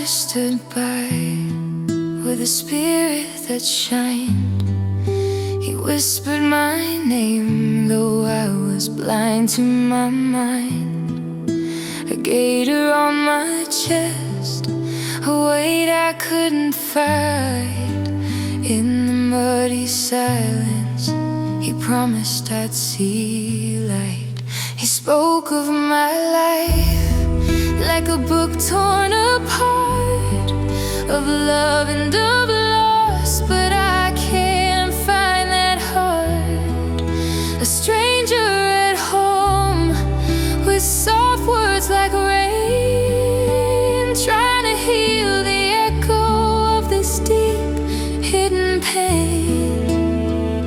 stood by with a spirit that shined. He whispered my name, though I was blind to my mind. A gator on my chest, a weight I couldn't fight. In the muddy silence, he promised I'd see light. He spoke of my life like a book torn apart, of love and of loss, but I can't find that heart. A stranger at home with soft words like rain, trying to heal the echo of this deep hidden pain.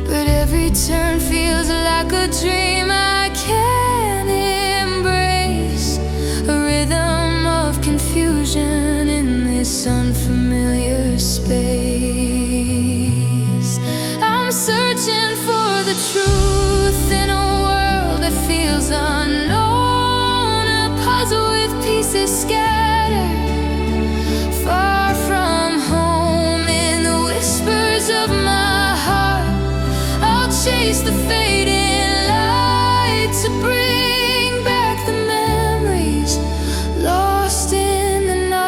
But every turn feels like a dream I can't embrace, a rhythm of confusion in this unfamiliar space. I'm searching for the truth in a world that feels unknown, a puzzle with pieces scattered far from home. In the whispers of my heart, I'll chase the fading light to bring back the memories lost in the night.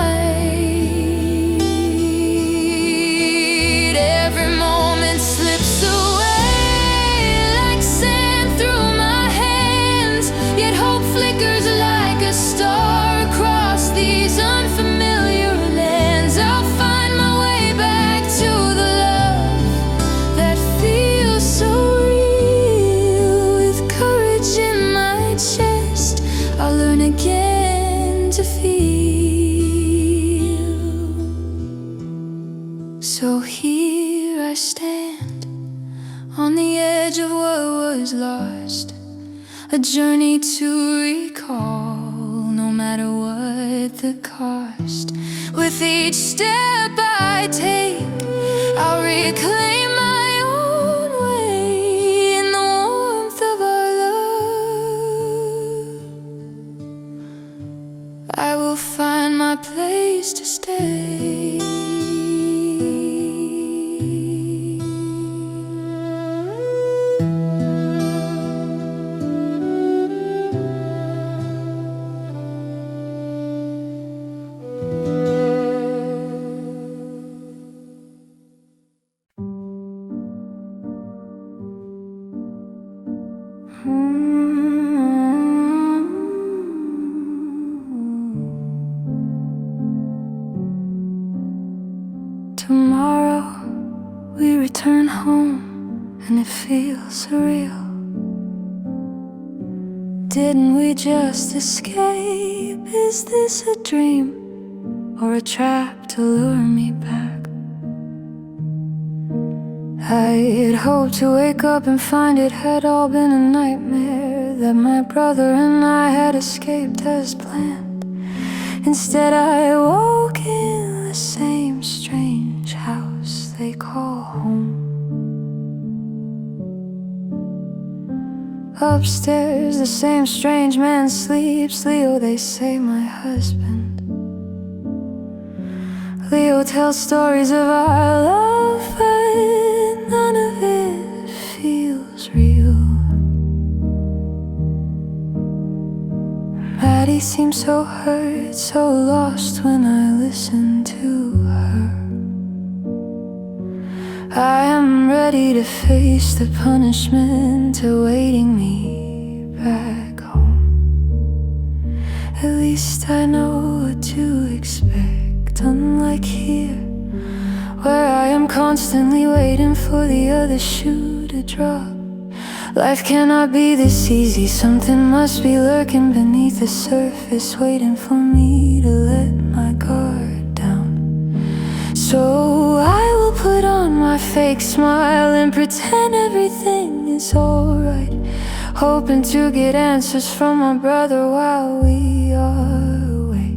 Every moment slips away like sand through my hands, yet hope flickers like a star across these unfamiliar lands. I'll find my way back to the love that feels so real. With courage in my chest, I'll learn again to feel. So here I stand on the edge of what was lost, a journey to recall, no matter what the cost. With each step I take, I'll reclaim my own way in the warmth of our love. I will find my place to stay. Tomorrow we return home and it feels surreal. Didn't we just escape? Is this a dream or a trap to lure me back? I'd hoped to wake up and find it had all been a nightmare, that my brother and I had escaped as planned. Instead I woke in the same strange house they call home. Upstairs the same strange man sleeps, Leo, they say, my husband. Leo tells stories of our love, but none of it feels real. Maddie seems so hurt, so lost when I listen to her. I am ready to face the punishment awaiting me back home. At least I know what to expect, unlike here, where I am constantly waiting for the other shoe to drop. Life cannot be this easy, something must be lurking beneath the surface, waiting for me to let my guard down. So I will put on my fake smile and pretend everything is alright, hoping to get answers from my brother while we are away.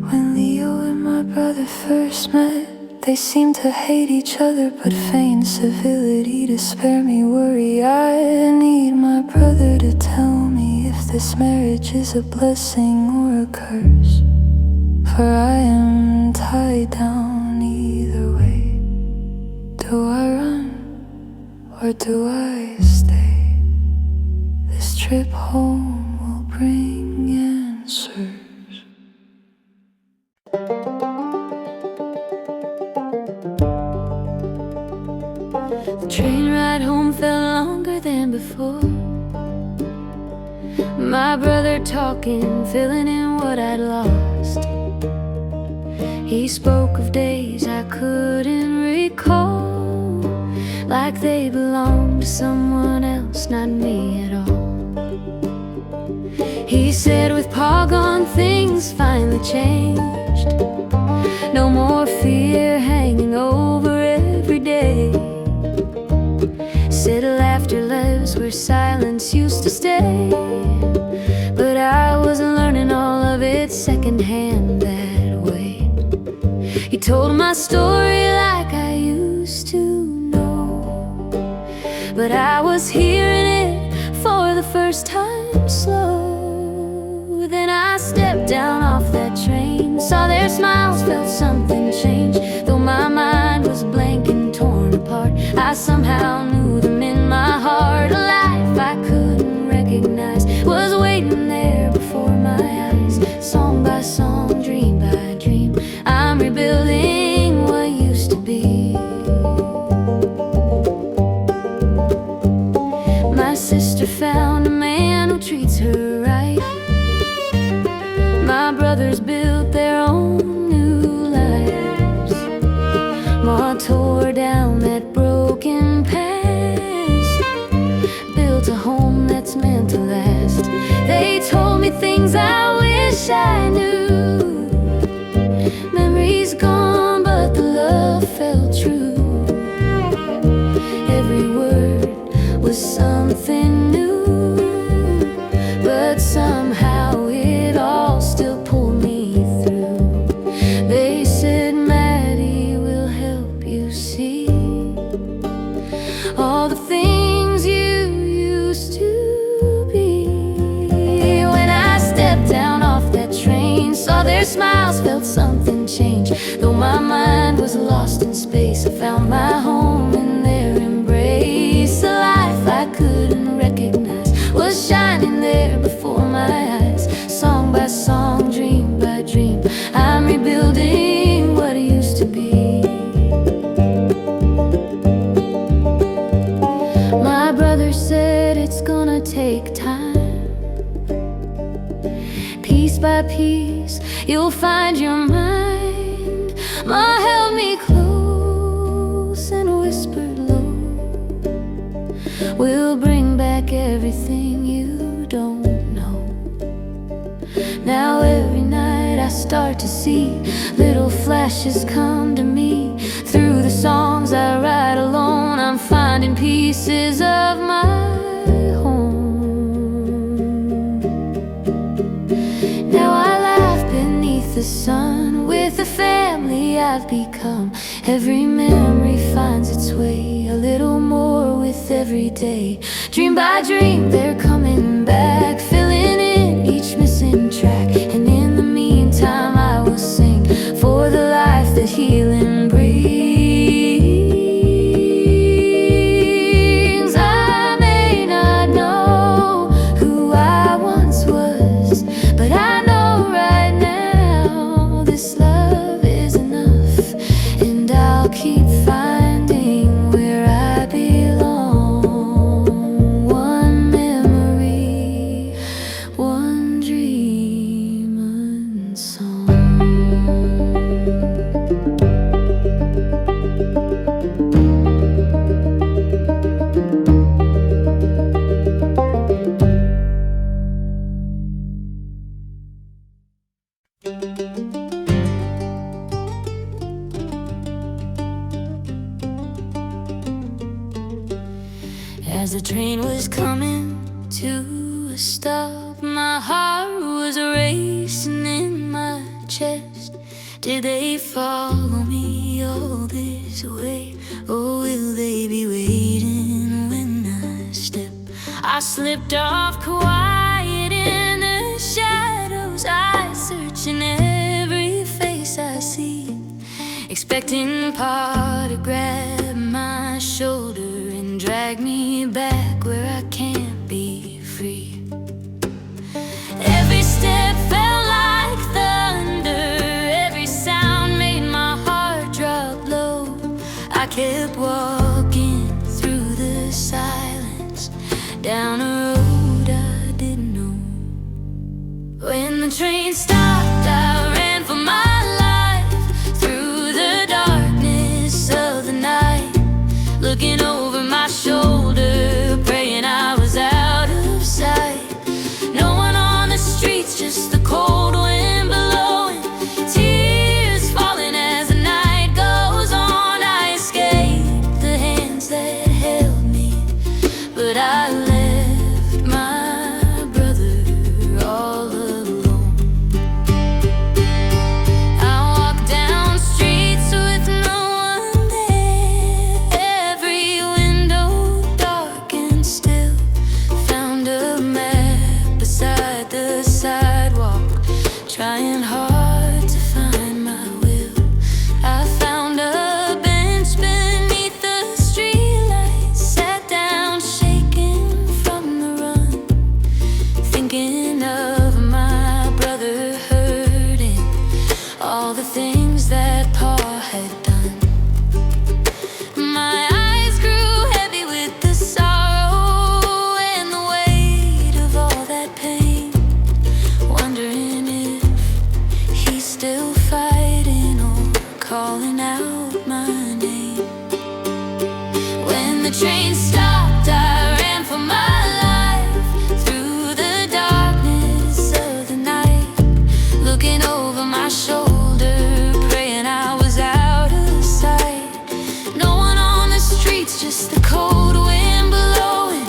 When Leo and my brother first met, They seem to hate each other but feign civility to spare me worry. I need my brother to tell me if this marriage is a blessing or a curse, for I am tied down either way. Do I run or do I stay? This trip home will bring answers. The train ride home felt longer than before. My brother talking, filling in what I'd lost. He spoke of days I couldn't recall, like they belonged to someone else, not me at all. He said with Pa gone, things finally changed. No more fear hanging over every day. Said laughter lives where silence used to stay, but I was learning all of it secondhand that way. He told my story like I used to know, but I was hearing it for the first time slow. Then I stepped down off that train, saw their smiles, felt something change. Though my mind was blank and torn apart, I somehow knew them in my heart. A life I couldn't recognize was waiting there before my eyes. Song by song, dream by dream, I'm rebuilding what used to be. My sister found a man who treats her right. My brothers built their own new lives. Ma tore down that broken past, built a home that's meant to last. They told me things I wish I knew. Memories gone, but the love felt true. Every word was something new, but somehow it all still pulled me through. They said, Maddie, we'll help you see all the things you used to be. When I stepped down off that train, saw their smiles, felt something change. Though my mind was lost in space, I found my home in their embrace. A life I couldn't recognize was shining there before my eyes. Song by song, dream by dream, I'm rebuilding what used to be. My brother said it's gonna take time. Piece by piece, you'll find your mind. Ma held me close and whispered low, we'll bring back everything you don't know. Now every night I start to see little flashes come to me. Through the songs I write alone, I'm finding pieces of my home. Now I laugh beneath the sun with the family I've become. Every memory finds its way a little more with every day. Dream by dream, they're coming back, filling in each missing track. And in the meantime I will sing for the life that healing brings. I may not know who I once was, but I know right now this love is enough, and I'll keep finding where I belong. One memory, one dream unsung. As the train was coming to a stop, my heart was racing in my chest. Did they follow me me all this way? Or will they be waiting when I step? I slipped off quiet in the shadows, eyes searching every face I see, expecting Pa to grab my shoulder and drag me back where I can't be free. Every step felt like thunder, every sound made my heart drop low. I kept walking through the silence, down a road I didn't know. When the train stopped, I ran for my life through the darkness of the night, looking over my shoulder, praying I was out of sight. No one on the streets, just the cold wind blowing, tears falling as the night goes on. I escaped the hands that held me, but I left my brother all alone. I walked down streets with no one there, every window dark and still. Found a map beside the sidewalk, trying hard to find my will. I found a bench beneath the streetlight, sat down shaking from the run, thinking of my brother hurting, all the things that Pa had done. My eyes grew heavy with the sorrow and the weight of all that pain, wondering if he's still fighting or calling out my name. When the train stopped, I ran for my life through the darkness of the night, looking over my shoulder, praying I was out of sight. No one on the streets, just the cold wind blowing,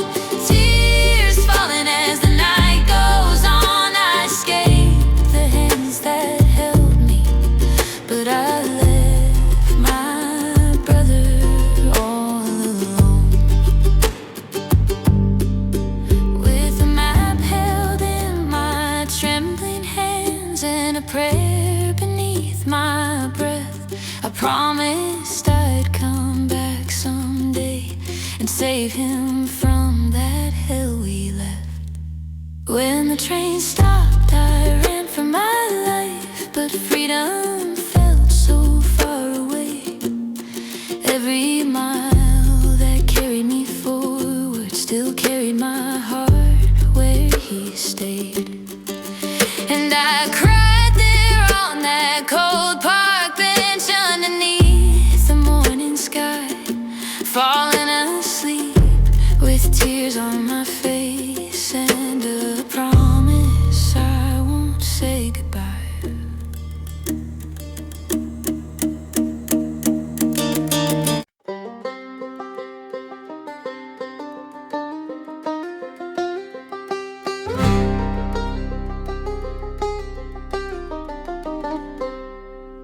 tears falling as the night goes on. I escaped the hands that held me, but I left my brother all alone. With a map held in my trembling hands and a prayer beneath my breath, I promised I'd come back someday and save him from that hell we left. When the train stopped, I ran for my life, but freedom felt so far away. Every mile that carried me forward still carried my heart where he stayed. And I cried there on that cold park bench underneath the morning sky, falling asleep with tears on my face and a promise I won't say goodbye.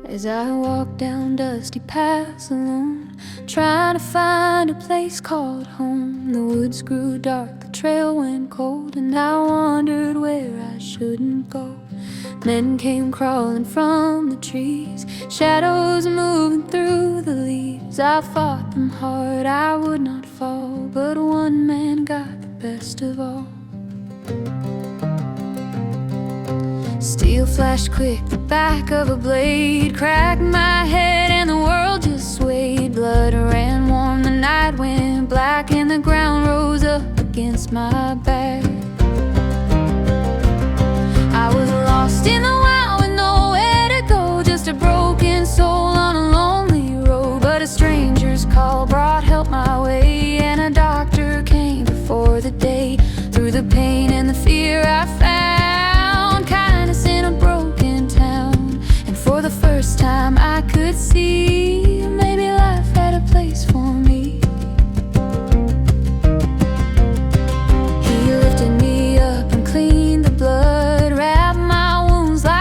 As I walk down dusty paths alone, trying to find a place called home, the woods grew dark, the trail went cold, and I wondered where I shouldn't go. Men came crawling from the trees, shadows moving through the leaves. I fought them hard, I would not fall, but one man got the best of all. Steel flashed quick, the back of a blade cracked my head and the world just swayed. Blood ran warm, the night went black, and the ground rose up against my back. I was lost in the wild with nowhere to go, just a broken soul on a lonely road. But a stranger's call brought help my way, and a doctor came before the day. Through the pain and the fear I found kindness in a broken town, and for the first time I could see maybe life had a place for me. He lifted me up and cleaned the blood, wrapped my wounds like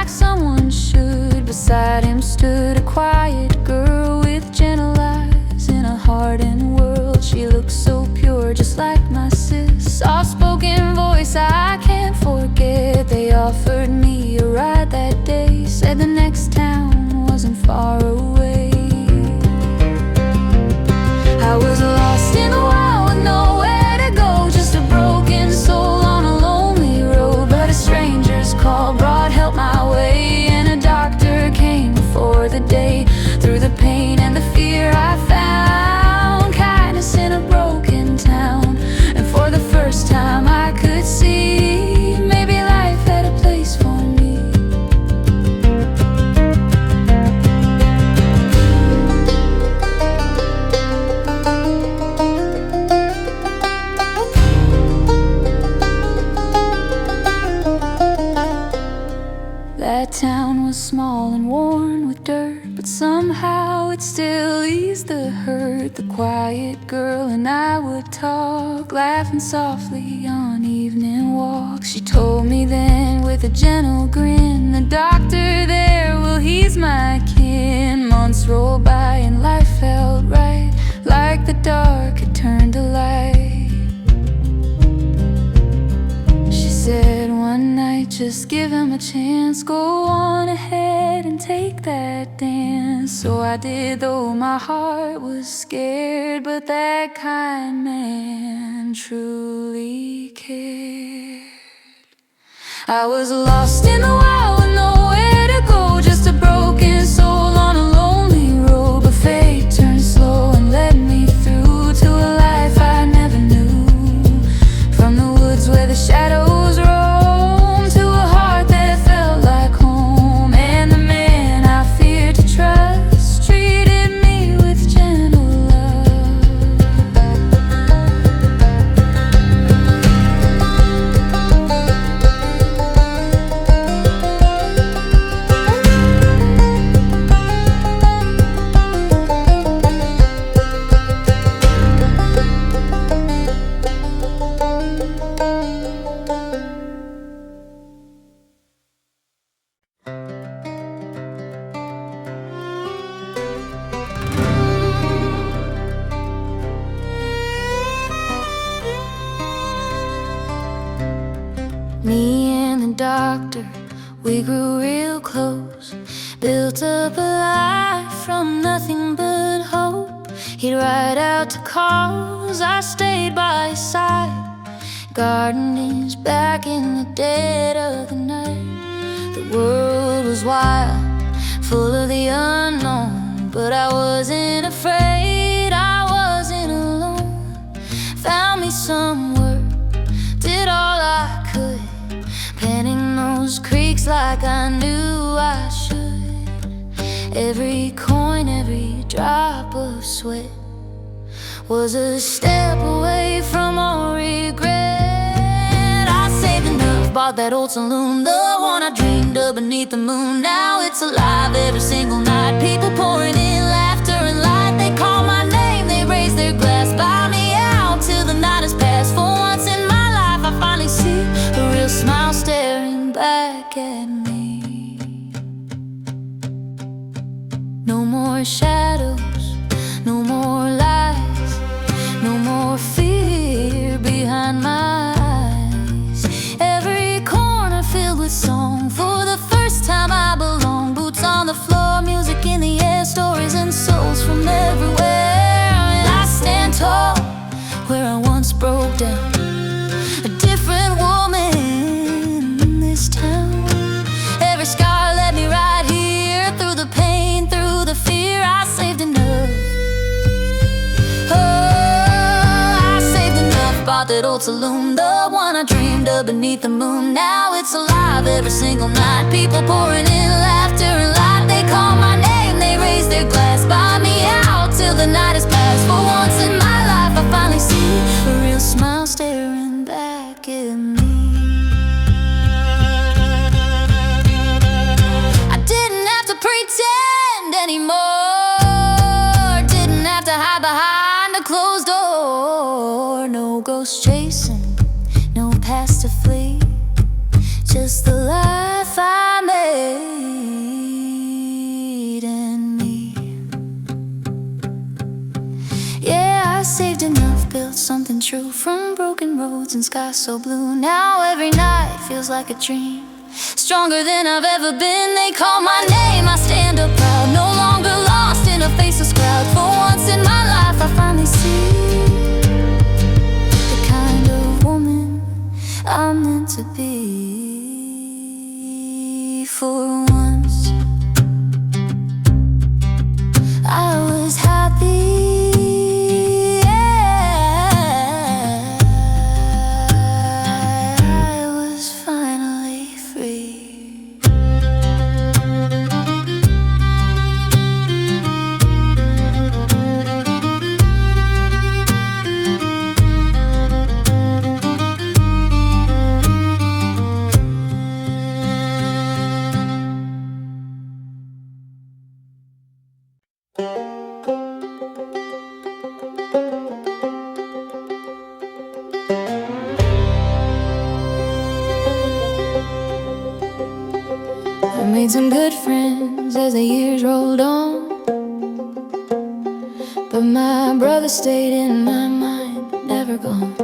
somehow it still eased the hurt. The quiet girl and I would talk, laughing softly on evening walks. She told me then with a gentle grin, the doctor there, well, he's my kin. Months rolled by and life felt right, like the dark had turned to light. She said one night, just give him a chance, go on ahead and take that dance. So I did, though my heart was scared, but that kind man truly cared. I was lost in the wild with nowhere to go, just a broken soul on a lonely road. But fate turned slow and led me through to a life I never knew. From the woods where the shadows roam to a heart that felt like home. And the man I feared to trust treated me with gentle Me and the doctor, we grew real close, built up a life from nothing but hope. He'd ride out to calls, I stayed by his side, guarding his back in the dead of the night. The world was wild, full of the unknown, but I wasn't afraid, I wasn't alone. Found me some work, did all I could, penning those creeks like I knew I should. Every coin, every drop of sweat was a step away from all regret. I saved enough, bought that old saloon, the one I dreamed of beneath the moon. Now it's alive every single night, people pouring in laughter and light. They call my name, they raise their glass, buy me out till the night has passed. For once in my life I finally see a real smile staring back at me. No more shadows, no more lies, no more fear behind my eyes. Every corner filled with song, for the first time I belong. Boots on the floor, music in the air, stories and souls from everywhere. And I stand tall where I once broke down, a different woman in this town. Every scar led me right here, through the pain, through the fear. I saved enough, oh, I saved enough, bought that old saloon, the one I dreamed of beneath the moon. Now it's alive every single night, people pouring in laughter and light. They call my name, they raise their glass, buy me out till the night has passed. For once in my life I finally see a real smile staring back at me. I didn't have to pretend anymore, didn't have to hide behind a closed door. No ghost chasing, no past to flee, just the life I made and me. Yeah, I saved enough, built something true from broken roads and skies so blue. Now every night feels like a dream, stronger than I've ever been. They call my name, I stand up proud, no longer lost in a faceless crowd. For once in my life I finally see the kind of woman I'm meant to be. For once I was happy, yeah. I was finally free. I made some good friends as the years rolled on, but my brother stayed in my mind, never gone.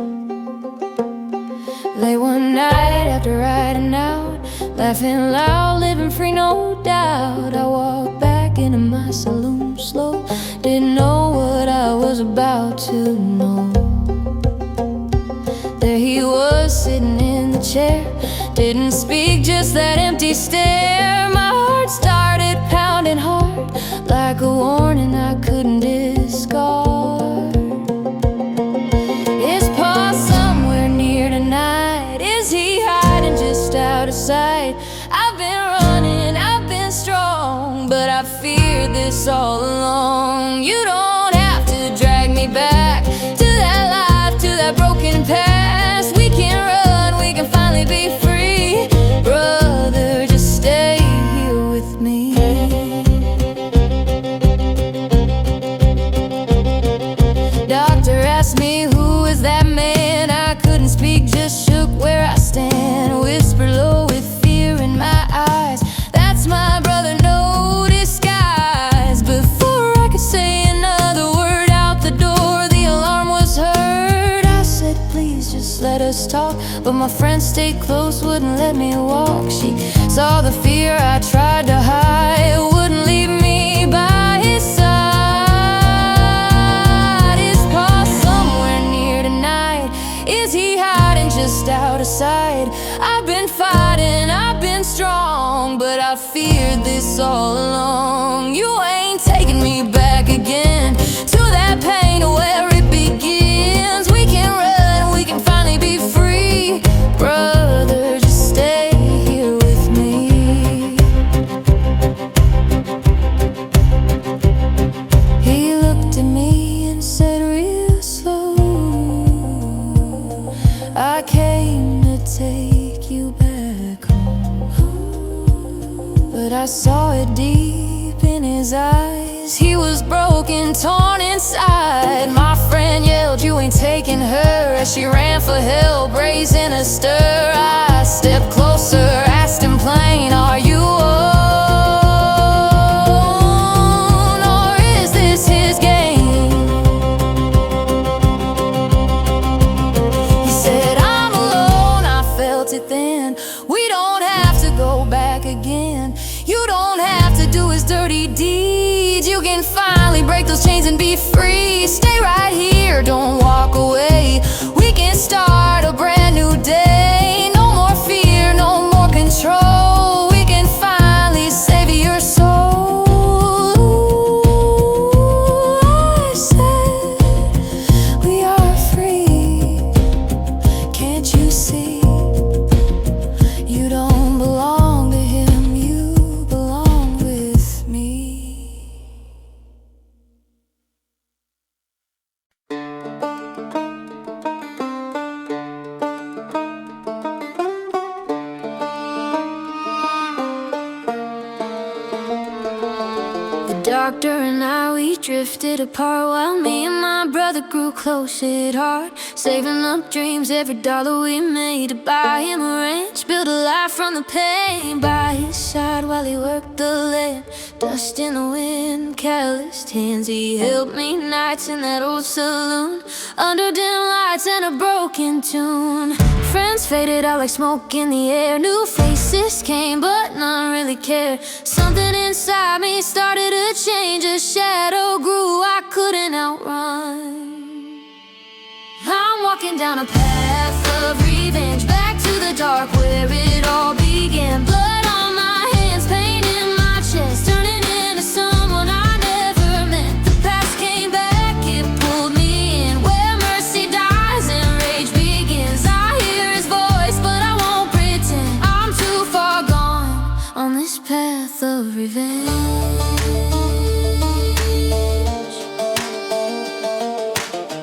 Late one night after riding out, laughing loud, living free, no doubt. I walked back into my saloon slow, didn't know what I was about to know. There he was sitting in the chair, didn't speak, just that empty stare. My heart started pounding hard, like a warning I couldn't discard. Is Pa somewhere near tonight? Is he hiding just out of sight? I've been running, I've been strong, but I feared this all along. You don't have to drag me back to that life, to that broken past. We can run, we can finally be free. Brother, just stay here with me. Doctor asked me, who is that man? I couldn't speak, just shook where I stand. Whispered low with fear in my eyes, that's my brother, no disguise. Before I could say another word out the door, the alarm was heard. I said, please just let us talk, but my friend stayed close, wouldn't let me walk. She saw the fear I tried to hide, wouldn't leave me by his side. Is Pa somewhere near tonight? Is he hiding just out of sight? I've been fighting, I've been strong, but I feared this all along. You ain't taking me back again to that pain where it begins. We can run, we can finally be free. Brother, just stay here with me. He looked at me and said real slow, I came to take you back home. But I saw it deep in his eyes, he was broken, torn inside. My friend yelled, you ain't taking her, as she ran for help, raising a stir. I stepped closer, asked him plain, are you alone, or is this his game? He said, I'm alone, I felt it then. We don't have to go back again. You don't have to do his dirty deeds. You can finally break those chains and be free. Stay right here, don't walk away. We can start a brand new day. No more fear, no more control. We can finally save your soul. I said, we are free. Can't you see? You don't belong to him, you belong with me. The doctor and I, we drifted apart, while me and my brother grew close at heart. Saving up dreams, every dollar we made, to buy him a ranch, build a life from the pain. By his side while he worked the land, dust in the wind, calloused hands. He helped me nights in that old saloon, under dim lights and a broken tune. Friends faded out like smoke in the air. New faces came, but none really cared. Something inside me started to change. A shadow grew I couldn't outrun. I'm walking down a path of revenge, back to the dark where it all began. Blood on my hands, pain in my chest, turning into someone I never met. The past came back, it pulled me in, where mercy dies and rage begins. I hear his voice, but I won't pretend. I'm too far gone on this path of revenge.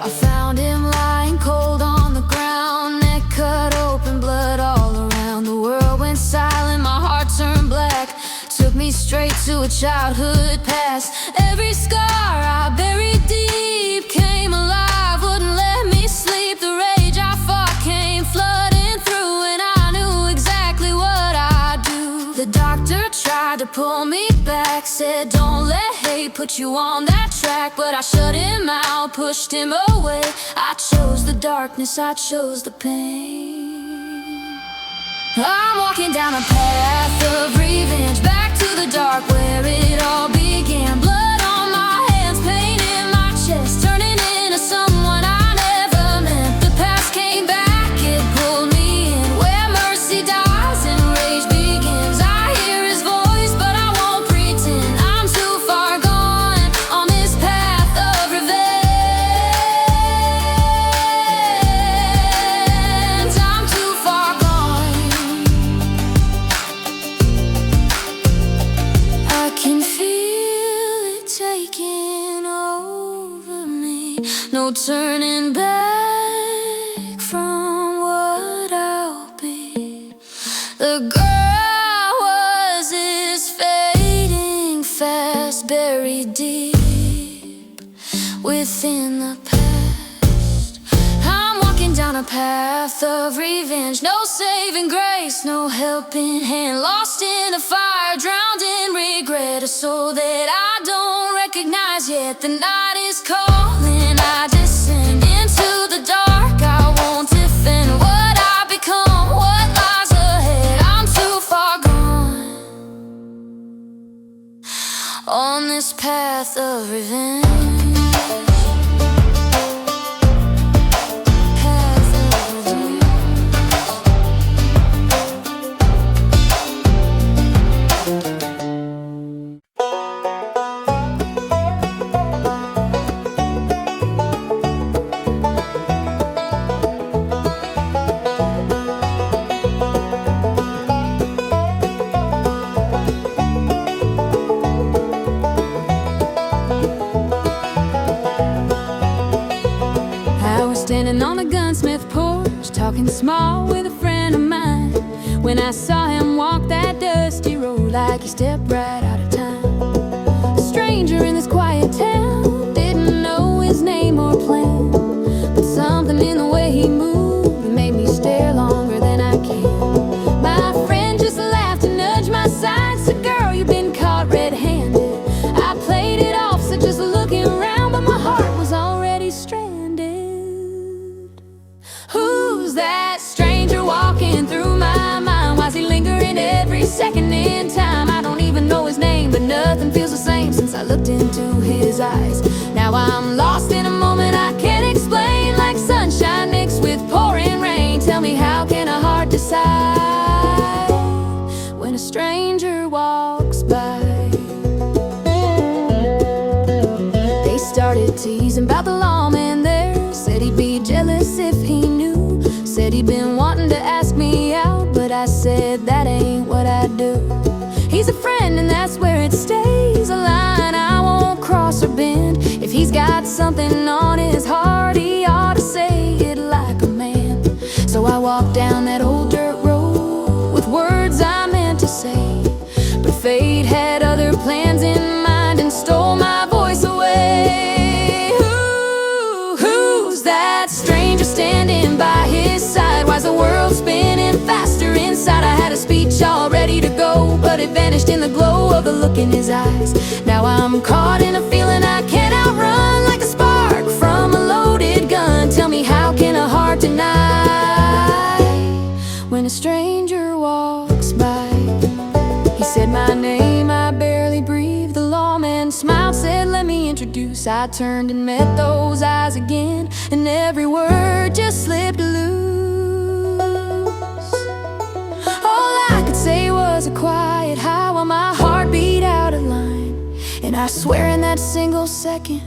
I found him lying cold on the ground, neck cut open, blood all around. The world went silent, my heart turned black, took me straight to a childhood past. Every scar I buried deep came alive, wouldn't let me sleep. The rage I fought came flooding through, and I knew exactly what I'd do. The doctor tried to pull me back, said don't let hate put you on that track. But I shut him out, pushed him away. I chose the darkness, I chose the pain. I'm walking down a path of revenge, back to the dark where it all began. Blood on my hands, pain in my chest, turning into someone I never meant. The past came back, it pulled me in, where mercy dies and rage begins. I hear his voice, but I won't pretend. I'm too far gone on this path of revenge. I'm too far gone. I can feel it taking over me. No turning back from what I'll be. The girl was is fading fast, buried deep within the past. I'm walking down a path of revenge, no saving grace, no helping hand. Lost in a fire, drowned in regret, a soul that I don't recognize yet. The night is calling, I descend into the dark. I won't defend what I become, what lies ahead. I'm too far gone on this path of revenge. Path of revenge. Standing on the gunsmith porch, talking small with a friend of mine, when I saw him walk that dusty road like he stepped right out of time. A stranger in this quiet town, didn't know his name or plan, but something in the way he moved made me stare longer than I can. My friend just laughed and nudged my side, said, "Girl, you've been caught red-handed." I played it off, so just looking around, but my heart was already stranded. Who's that stranger walking through my mind? Why's he lingering every second in time? I don't even know his name, but nothing feels the same since I looked into his eyes. Now I'm lost in a moment I can't explain, like sunshine mixed with pouring rain. Tell me, how can a heart decide when a stranger walks by? They started teasing about the lawman there, said he'd be jealous if he knew. Said he'd been wanting to ask me out, but I said that ain't what I do. He's a friend and that's where it stays, a line I won't cross or bend. If he's got something on his heart, he ought to say it like a man. So I walked down that old dirt road with words I meant to say, but fate had other plans in mind and stole my voice away. Who's that stranger standing by his side? Why's the world spinning faster inside? I had a speech all ready to go, but it vanished in the glow of the look in his eyes. Now I'm caught in a feeling I can't outrun, like a spark from a loaded gun. Tell me, how can a heart deny when a stranger walks by? He said my name, I barely breathed. The lawman smiled, said, "Let me introduce." I turned and met those eyes again, and every word just slipped loose. All I could say was a quiet high while my heart beat out of line. And I swear in that single second,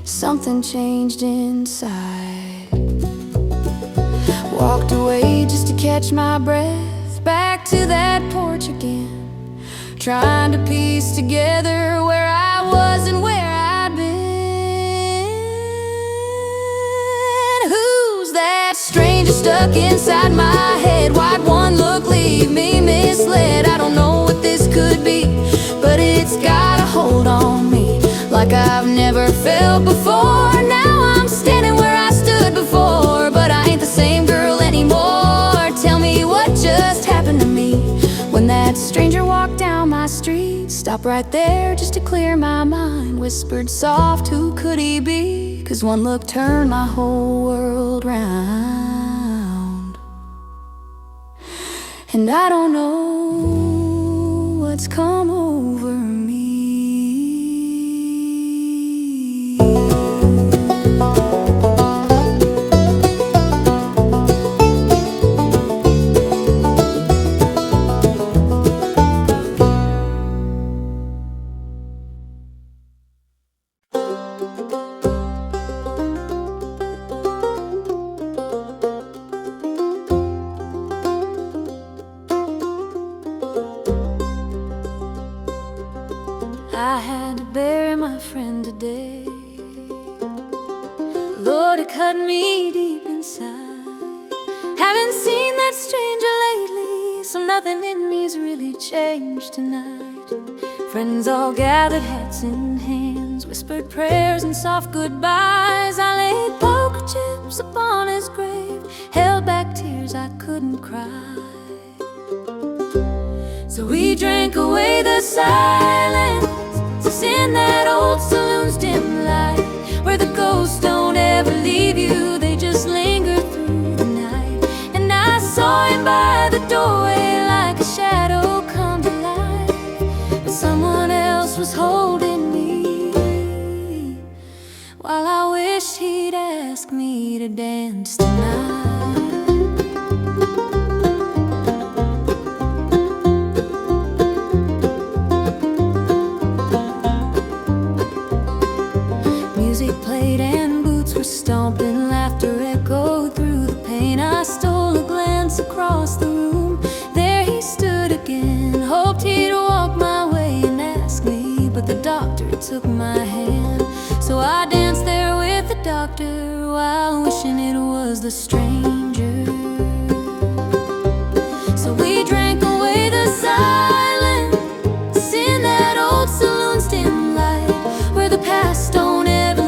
something changed inside. Walked away just to catch my breath, back to that porch again, trying to piece together where I was and where I'd been. Who's that stranger stuck inside my head? Why'd one look leave me misled? I don't know what this could be, but it's got a hold on me, like I I've never felt before. Now I'm standing where I stood before, but I ain't the same girl anymore. Tell me what just happened to me when that stranger walked down my street. Stop right there just to clear my mind. Whispered soft, who could he be? 'Cause one look turned my whole world round. And I don't know what's come over me. I had to bury my friend today. Lord, it cut me deep inside. Haven't seen that stranger lately, so nothing in me's really changed tonight. Friends all gathered, hats in hands, whispered prayers and soft goodbyes. I laid poker chips upon his grave, held back tears I couldn't cry. So we drank away the silence in that old saloon's dim light, where the ghosts don't ever leave you, they just linger through the night. And I saw him by the doorway like a shadow come to life, but someone else was holding me, while I wished he'd ask me to dance tonight. Played and boots were stomping, laughter echoed through the pain. I stole a glance across the room, there he stood again. Hoped he'd walk my way and ask me, but the doctor took my hand. So I danced there with the doctor while wishing it was the stranger. So we drank away the silence in that old saloon's dim light, where the past don't ever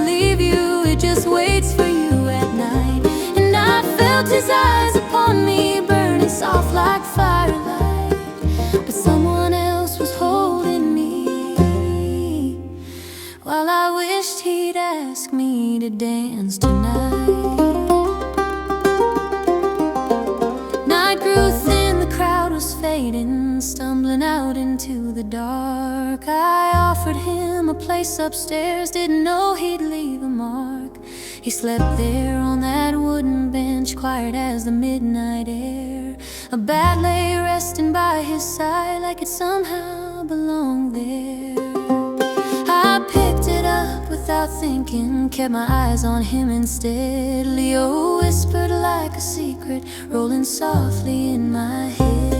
just waits for you at night. And I felt his eyes upon me, burning soft like firelight, but someone else was holding me, while I wished he'd ask me to dance tonight. Night grew thin, the crowd was fading, stumbling out into the dark. I offered him a place upstairs, didn't know he'd leave a mark. He slept there on that wooden bench, quiet as the midnight air. A bat lay resting by his side, like it somehow belonged there. I picked it up without thinking, kept my eyes on him instead. Leo whispered like a secret, rolling softly in my head.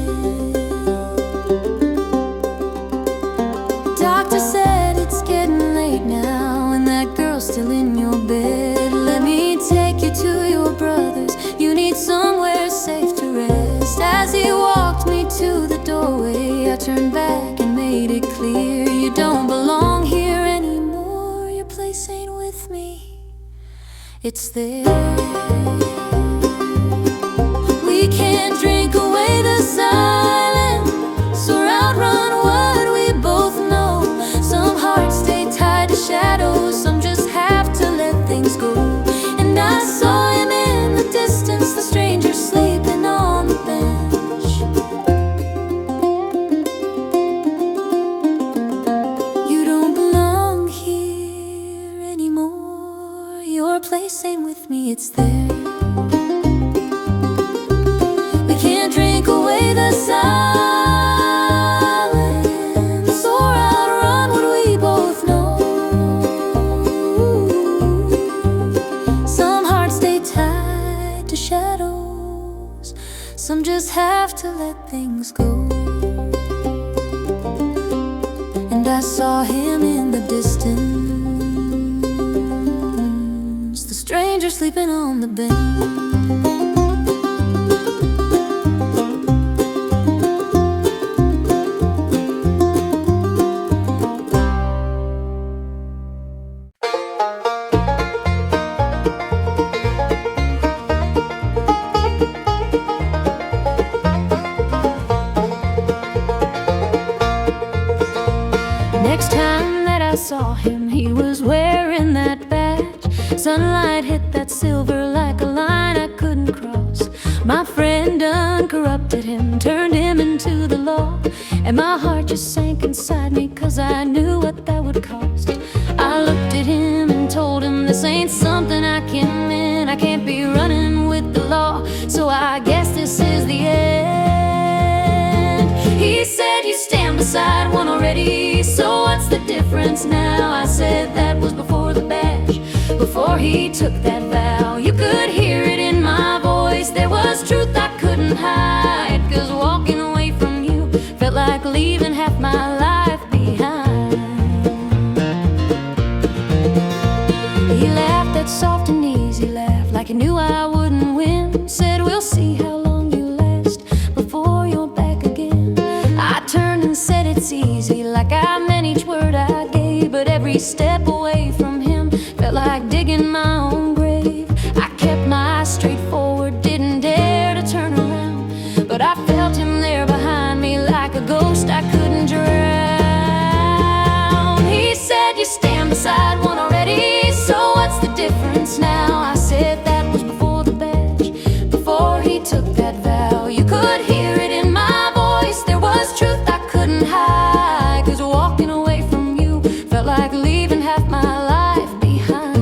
Doctor said it's getting late now, and that girl's still in your bed. Let me take you to your brother's, you need somewhere safe to rest. As he walked me to the doorway, I turned back and made it clear, you don't belong here anymore. Your place ain't with me, it's there. We can't drink away the silence or outrun what we both know. Some hearts stay tied to shadows, some just have to let things go. And I saw him in the distance, the stranger sleeping on the bench. You don't belong here anymore, your place ain't with me, it's there. We can't drink away the silence or outrun what we both know. Some hearts stay tied to shadows, some just have to let things go. And I saw him in the distance, the stranger sleeping on the bench. him. He was wearing that badge. Sunlight hit that silver like a line I couldn't cross. My friend done corrupted him, turned him into the law. And my heart just sank inside me, 'cause I knew what that would cost. I looked at him and told him, this ain't something I can win. I can't be running with the law, so I guess this is the end. He said, you stand beside one already, so what's the difference now? I said, that was before the badge, before he took that vow. You could hear it in my voice, there was truth I couldn't hide. 'Cause walking away from you felt like leaving half my life behind. He laughed that soft and easy laugh, like he knew I wouldn't win. Said, we'll see how long you last before you're back again. I turned and said, it's easy, like I meant each word I gave. But every step away from him felt like digging my own grave. I kept my eyes straight forward, didn't dare to turn around. But I felt him there behind me, like a ghost I couldn't drown. He said, you stand beside one already, so what's the difference now? I said, that was before the badge, before he took that vow. You could hear it in my voice, there was truth I couldn't hide. 'Cause walking away from you felt like leaving half my life behind.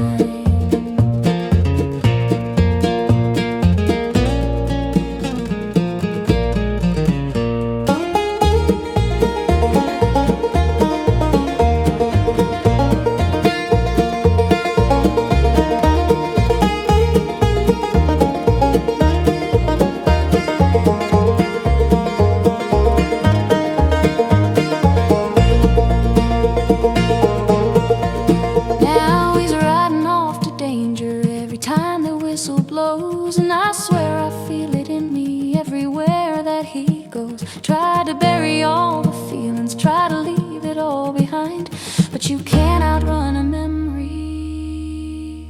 And I swear I feel it in me everywhere that he goes. Try to bury all the feelings, try to leave it all behind, but you can't outrun a memory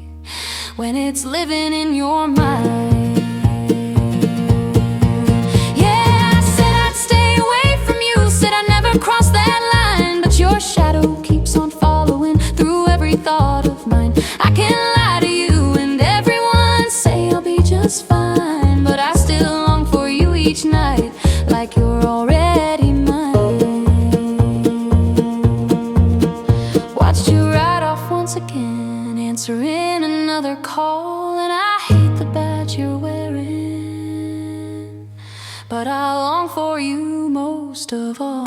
when it's living in your mind. Yeah, I said I'd stay away from you, said I'd never cross that line, but your shadow keeps on following through every thought of mine. I can't lie to you and everyone say I'll be just fine, but I still long for you each night, like you're already mine. Watched you ride off once again, answering another call. And I hate the badge you're wearing, but I long for you most of all.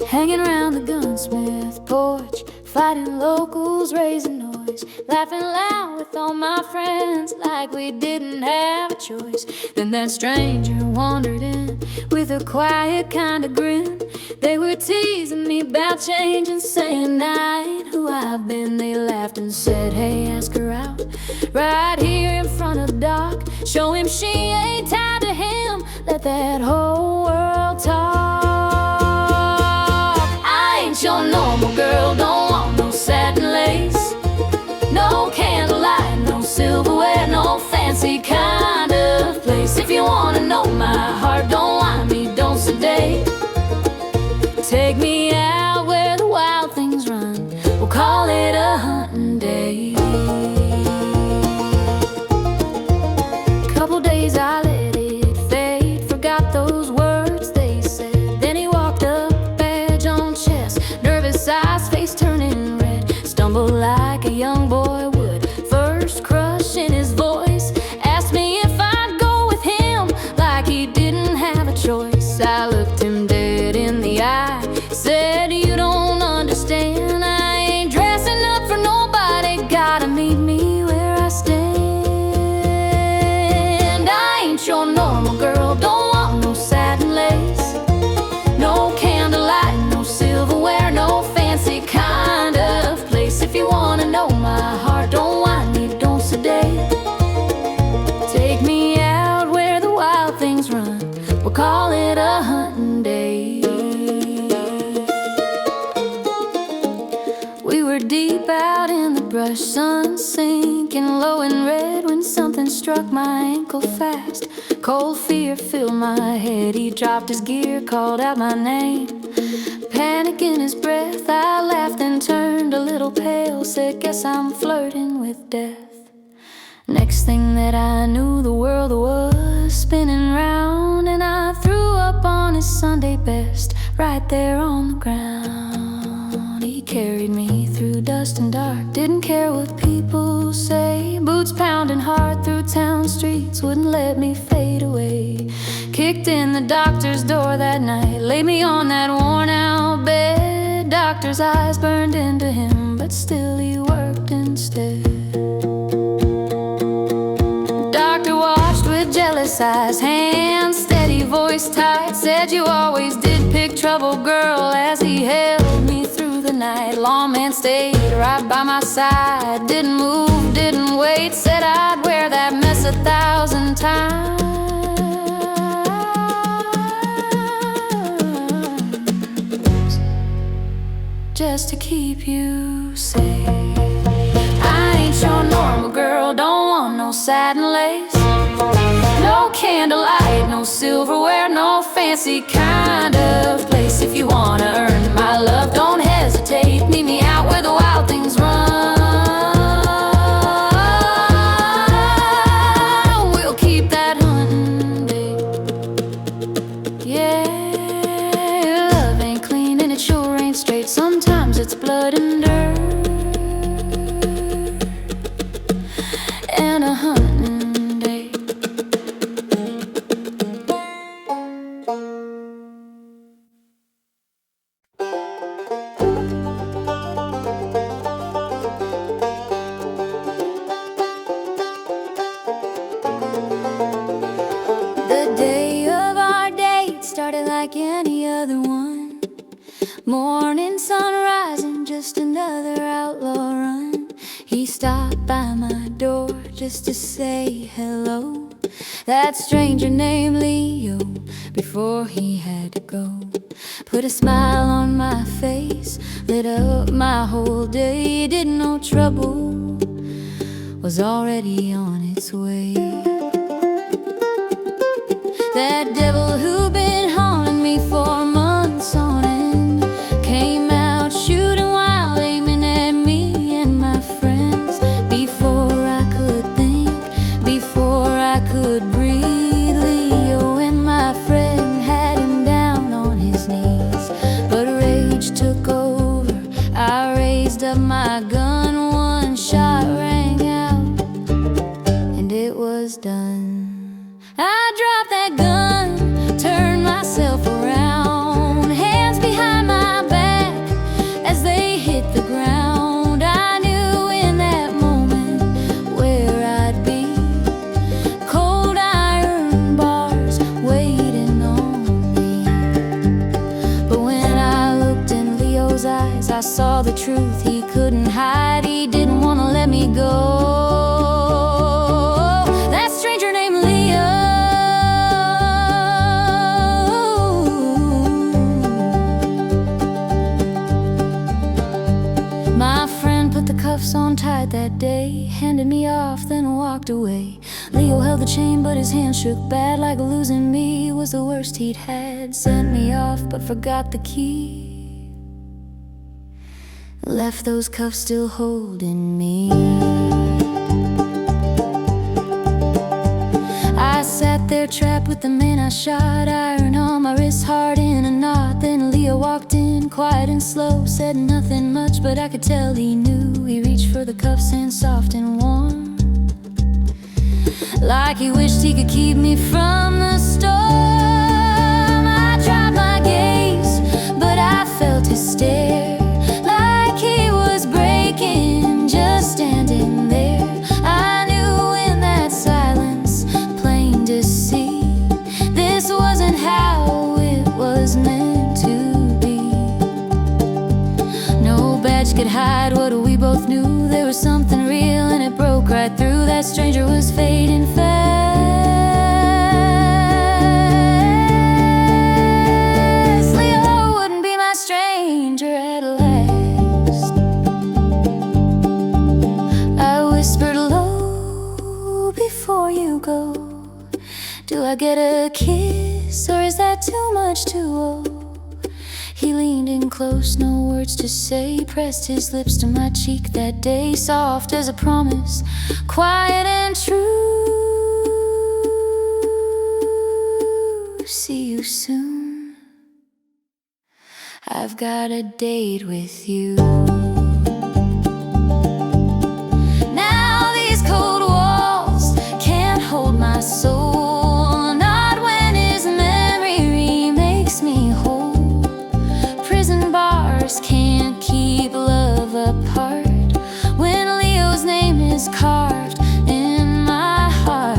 Hanging around the gunsmith porch, fighting locals, raising noise, laughing loud with all my friends like we didn't have a choice. Then that stranger wandered in with a quiet kind of grin. They were teasing me about change and saying I ain't who I've been. They laughed and said, hey, ask her out right here in front of Doc. Show him she ain't tied to him, let that whole world talk. Your normal girl, don't want no satin lace, no candlelight, no silverware, no fancy kind of place. If you wanna know my heart, don't whine me, don't sedate. Take me out where the wild things run, we'll call it a hunting day. Couple days I let it fade, forgot those words they said. Then he walked up, eyes, face turning red, stumbled like a young boy would. First crush in his voice, asked struck my ankle fast. Cold fear filled my head. He dropped his gear, called out my name. Panic in his breath, I laughed and turned a little pale. Said, guess I'm flirting with death. Next thing that I knew, the world was spinning round, and I threw up on his Sunday best, right there on the ground. He carried me through dust and dark, didn't care what people say. Boots pounding hard through town streets, wouldn't let me fade away. Kicked in the doctor's door that night, laid me on that worn out bed. Doctor's eyes burned into him, but still he worked instead. Jealous eyes, hands steady, voice tight. Said you always did pick trouble, girl, as he held me through the night. Lawman stayed right by my side, didn't move, didn't wait. Said I'd wear that mess 1,000 times just to keep you safe. I ain't your normal girl, don't want no satin lace, no candlelight, no silverware, no fancy kind of place. If you wanna earn my love, don't hesitate. Meet me out where the wild things run. We'll keep that hunting day. Yeah, love ain't clean and it sure ain't straight. Sometimes it's blood and dirt and a hunting. Like any other one, morning sun rising, just another outlaw run. He stopped by my door just to say hello. That stranger named Leo, before he had to go, put a smile on my face, lit up my whole day. Didn't know trouble was already on its way. That devil who'd been haunting me for months on end came out shooting wild, aiming at me and my friends. Before I could think, before I could breathe, Leo and my friend had him down on his knees. But rage took over, I raised up my gun. One shot rang out, and it was done. I dropped that gun, turned myself around, hands behind my back as they hit the ground. I knew in that moment where I'd be, cold iron bars waiting on me. But when I looked in Leo's eyes, I saw the truth he couldn't hide. He didn't want to let me go. That stranger named Leo, my friend put the cuffs on tight that day, handed me off, then walked away. Leo held the chain, but his hand shook bad, like losing me was the worst he'd had. Sent me off, but forgot the key, left those cuffs still holding me. I sat there trapped with the man I shot, iron on my wrist, heart in a knot. Then Leo walked in, quiet and slow, said nothing much, but I could tell he knew. He reached for the cuffs, hands soft and warm, like he wished he could keep me from the storm. I tried my gaze, but I felt his stare, like he was breaking, just standing there. I knew in that silence, plain to see, this wasn't how it was meant to be. No badge could hide what we both knew. There was something real and it broke right through. That stranger was fading fast. Leo wouldn't be my stranger at last. I whispered low, before you go? Do I get a kiss, or is that too much to owe? He leaned in close, no words to say, pressed his lips to my cheek that day, soft as a promise, quiet and true. See you soon, I've got a date with you. Now these cold walls can't hold my soul, not when his memory remakes me whole. Prison bars can't keep love apart when Leo's name is carved in my heart.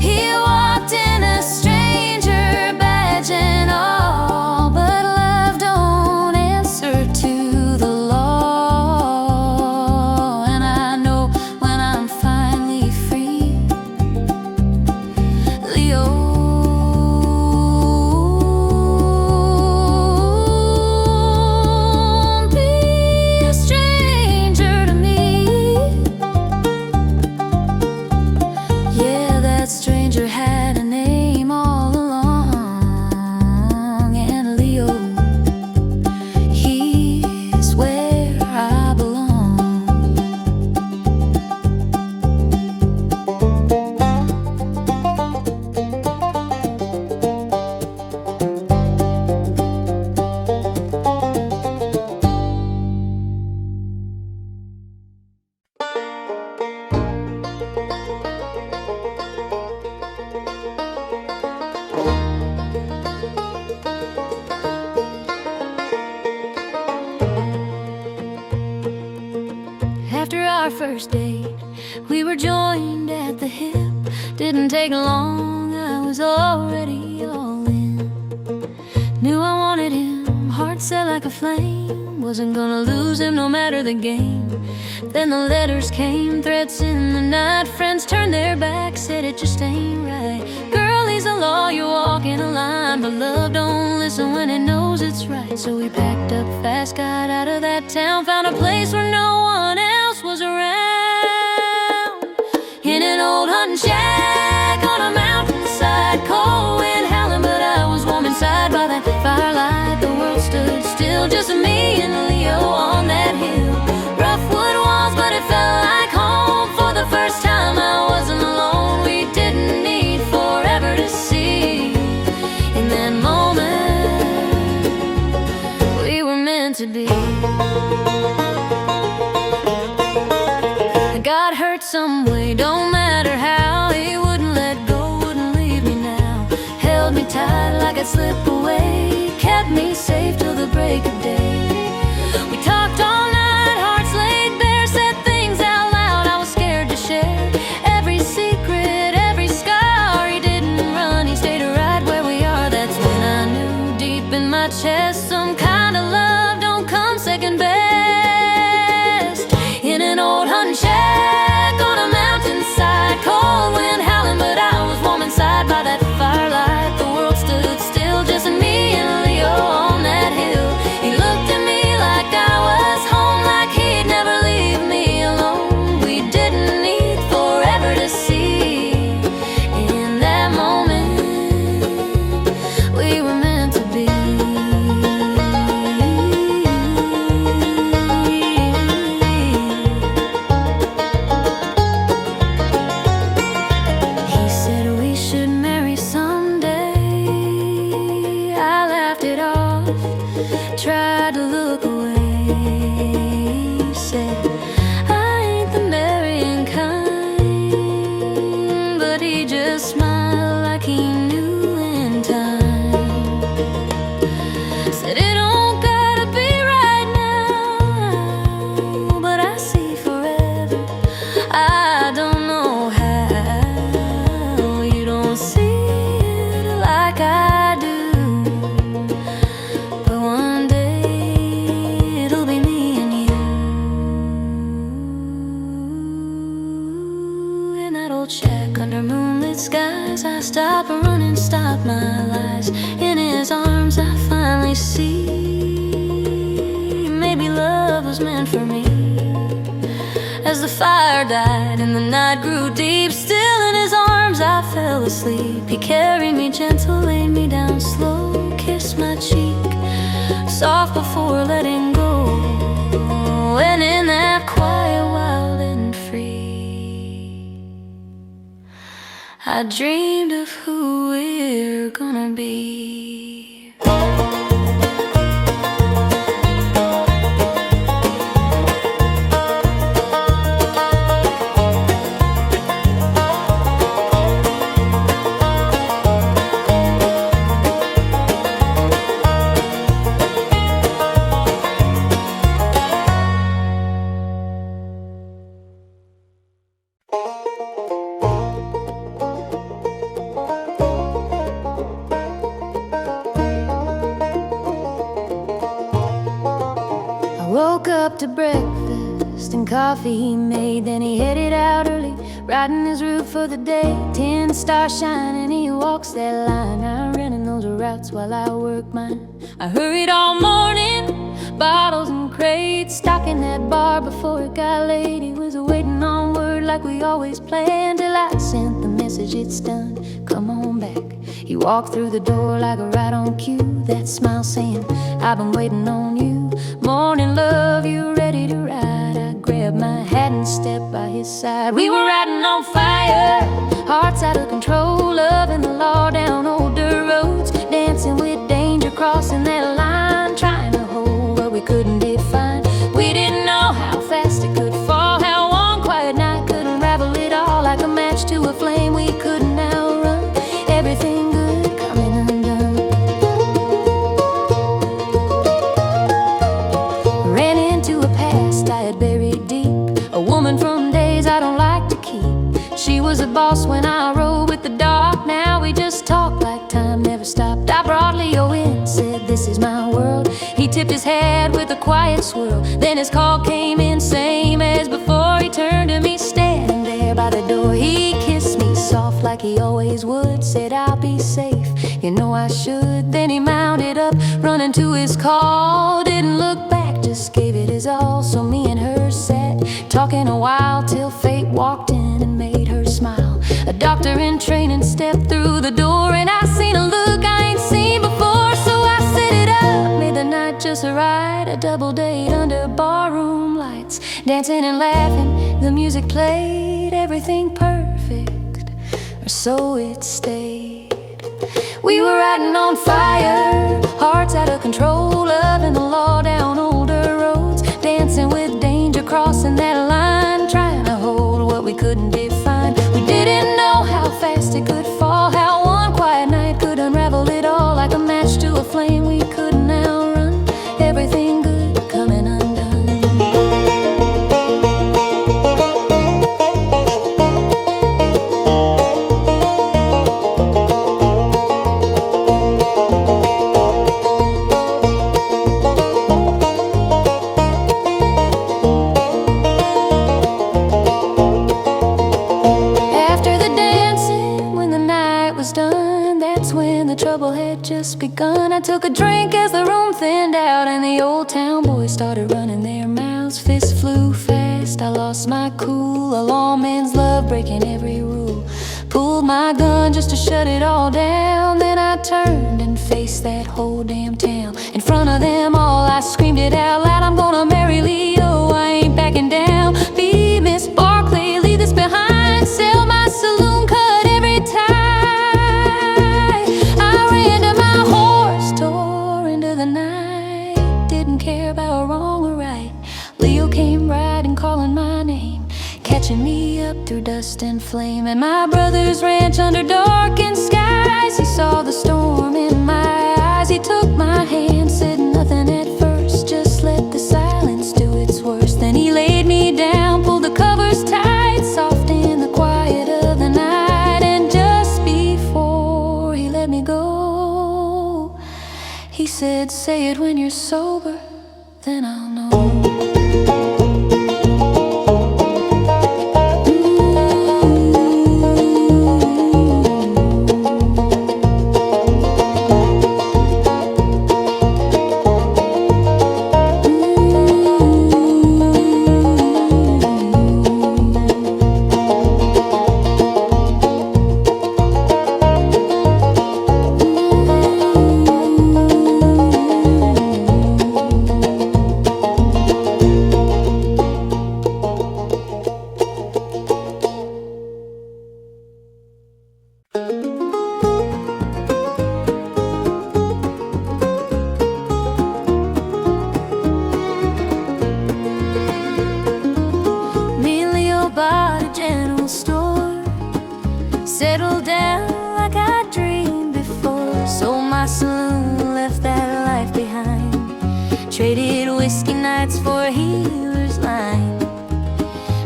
He walked in a stranger badge and all, but love don't answer to the law. And I know when I'm finally free, Leo won't be a stranger to me. Yeah, that stranger had a name all along, and Leo, he's where I belong. After our first date, we were joined at the hip. Didn't take long, I was already all in. Knew I wanted him, heart set like a flame. Wasn't gonna lose him no matter the game. Then the letters came, threats in the night. Friends turned their backs, said it just ain't right. Girl, he's the law, you walk in a line, but love don't listen when it knows it's right. So we packed up fast, got out of that town, found a place where no one else was around. In an old hunting shack on a mountainside, cold wind howling, but I was warm inside. By that firelight, the world stood still, just me and Leo on that hill. Rough wood walls, but it felt like home. For the first time I wasn't alone. We didn't need forever to see. In that moment, we were meant to be. I got hurt some way, don't matter how. He wouldn't let go, wouldn't leave me now. Held me tight like I'd slip away, kept me safe till the break of day. We talked all night, hearts laid bare, said things out loud I was scared to share. Every secret, every scar, he didn't run, he stayed right where we are. That's when I knew deep in my chest, some kind of love don't come second best. In an old hunting shack on a mountainside, cold wind howling, but I was warm inside. By that firelight, the world stood still, just me and Leo on that hill. He looked at me like I was home, like he'd never leave me alone. We didn't need forever to see. In that moment, we were meant to be. He said we should marry someday. I laughed it off, tried to look away. Said I ain't the marrying kind, but he just smiled like he knew in time. Said it don't gotta be right now, but I see forever. I don't know how you don't see it like I do. But one day it'll be me and you. In that old shack under moonlit skies, I stop running, stop my lies. In his arms I finally see, maybe love was meant for me. As the fire died and the night grew deep, still sleep. He carried me gentle, laid me down slow, kissed my cheek, soft before letting go. And in that quiet, wild and free, I dreamed of who we're gonna be. Woke up to breakfast and coffee he made. Then he headed out early, riding his route for the day. 10 stars shining, he walks that line. I ran in those routes while I work mine. I hurried all morning, bottles and crates, stocking that bar before it got late. He was waiting on word like we always planned, till I sent the message, it's done, come on back. He walked through the door like a ride on cue, that smile saying, I've been waiting on you. Morning love, you ready to ride? I grabbed my hat and stepped by his side. We were riding on fire, hearts out of control, loving the law down old dirt roads, dancing with danger, crossing that line, trying to hold what we couldn't define. We didn't know how fast it could fall, how one quiet night could unravel it all. Like a match to a flame we couldn't outrun, everything good coming undone. Ran into a past I had buried deep, a woman from days I don't like to keep. She was a boss when I rode with the dark, now we just talk like time never stopped. I brought Leo in, said this is my world. He tipped his head with a quiet swirl, then his call came in, same as before. He turned to me, standing there by the door. He kissed me soft like he always would, said I'll be safe, you know I should. Then he mounted up, running to his call, didn't look back, just gave it his all. So me and her sat talking a while, till fate walked in and made her smile. A doctor in training stepped through the door, and I seen a look I ain't seen before. So I set it up, made the night just right, a double date under barroom lights, dancing and laughing, the music played, everything perfect, or so it stayed. We were riding on fire, hearts out of control, loving the law down older roads, dancing with danger, crossing that line, trying to hold what we couldn't define. We didn't know how fast it could fall, how one quiet night could unravel it all. Like a match to a flame we couldn't outrun, everything good coming undone. Trouble had just begun. I took a drink as the room thinned out, and the old town boys started running their mouths. Fists flew fast, I lost my cool, a lawman's love breaking every rule. Pulled my gun just to shut it all down, then I turned and faced that whole damn town. In front of them all I screamed it out loud, I'm gonna marry Leo, I ain't backing down. Be Miss Barkley, leave this behind, sell my saloon cut every time. Care about wrong or right. Leo came riding, calling my name, catching me up through dust and flame. At my brother's ranch under darkened skies, he saw the storm in my eyes. He took my hand, said nothing at first, just let the silence do its worst. Then he laid me down, pulled the covers tight, soft in the quiet of the night. And just before he let me go, he said, say it when you're sober, then I'll know. Me and Leo bought a general store, settled down like I dreamed before. Sold my saloon, left that life behind, traded whiskey nights for a healer's line.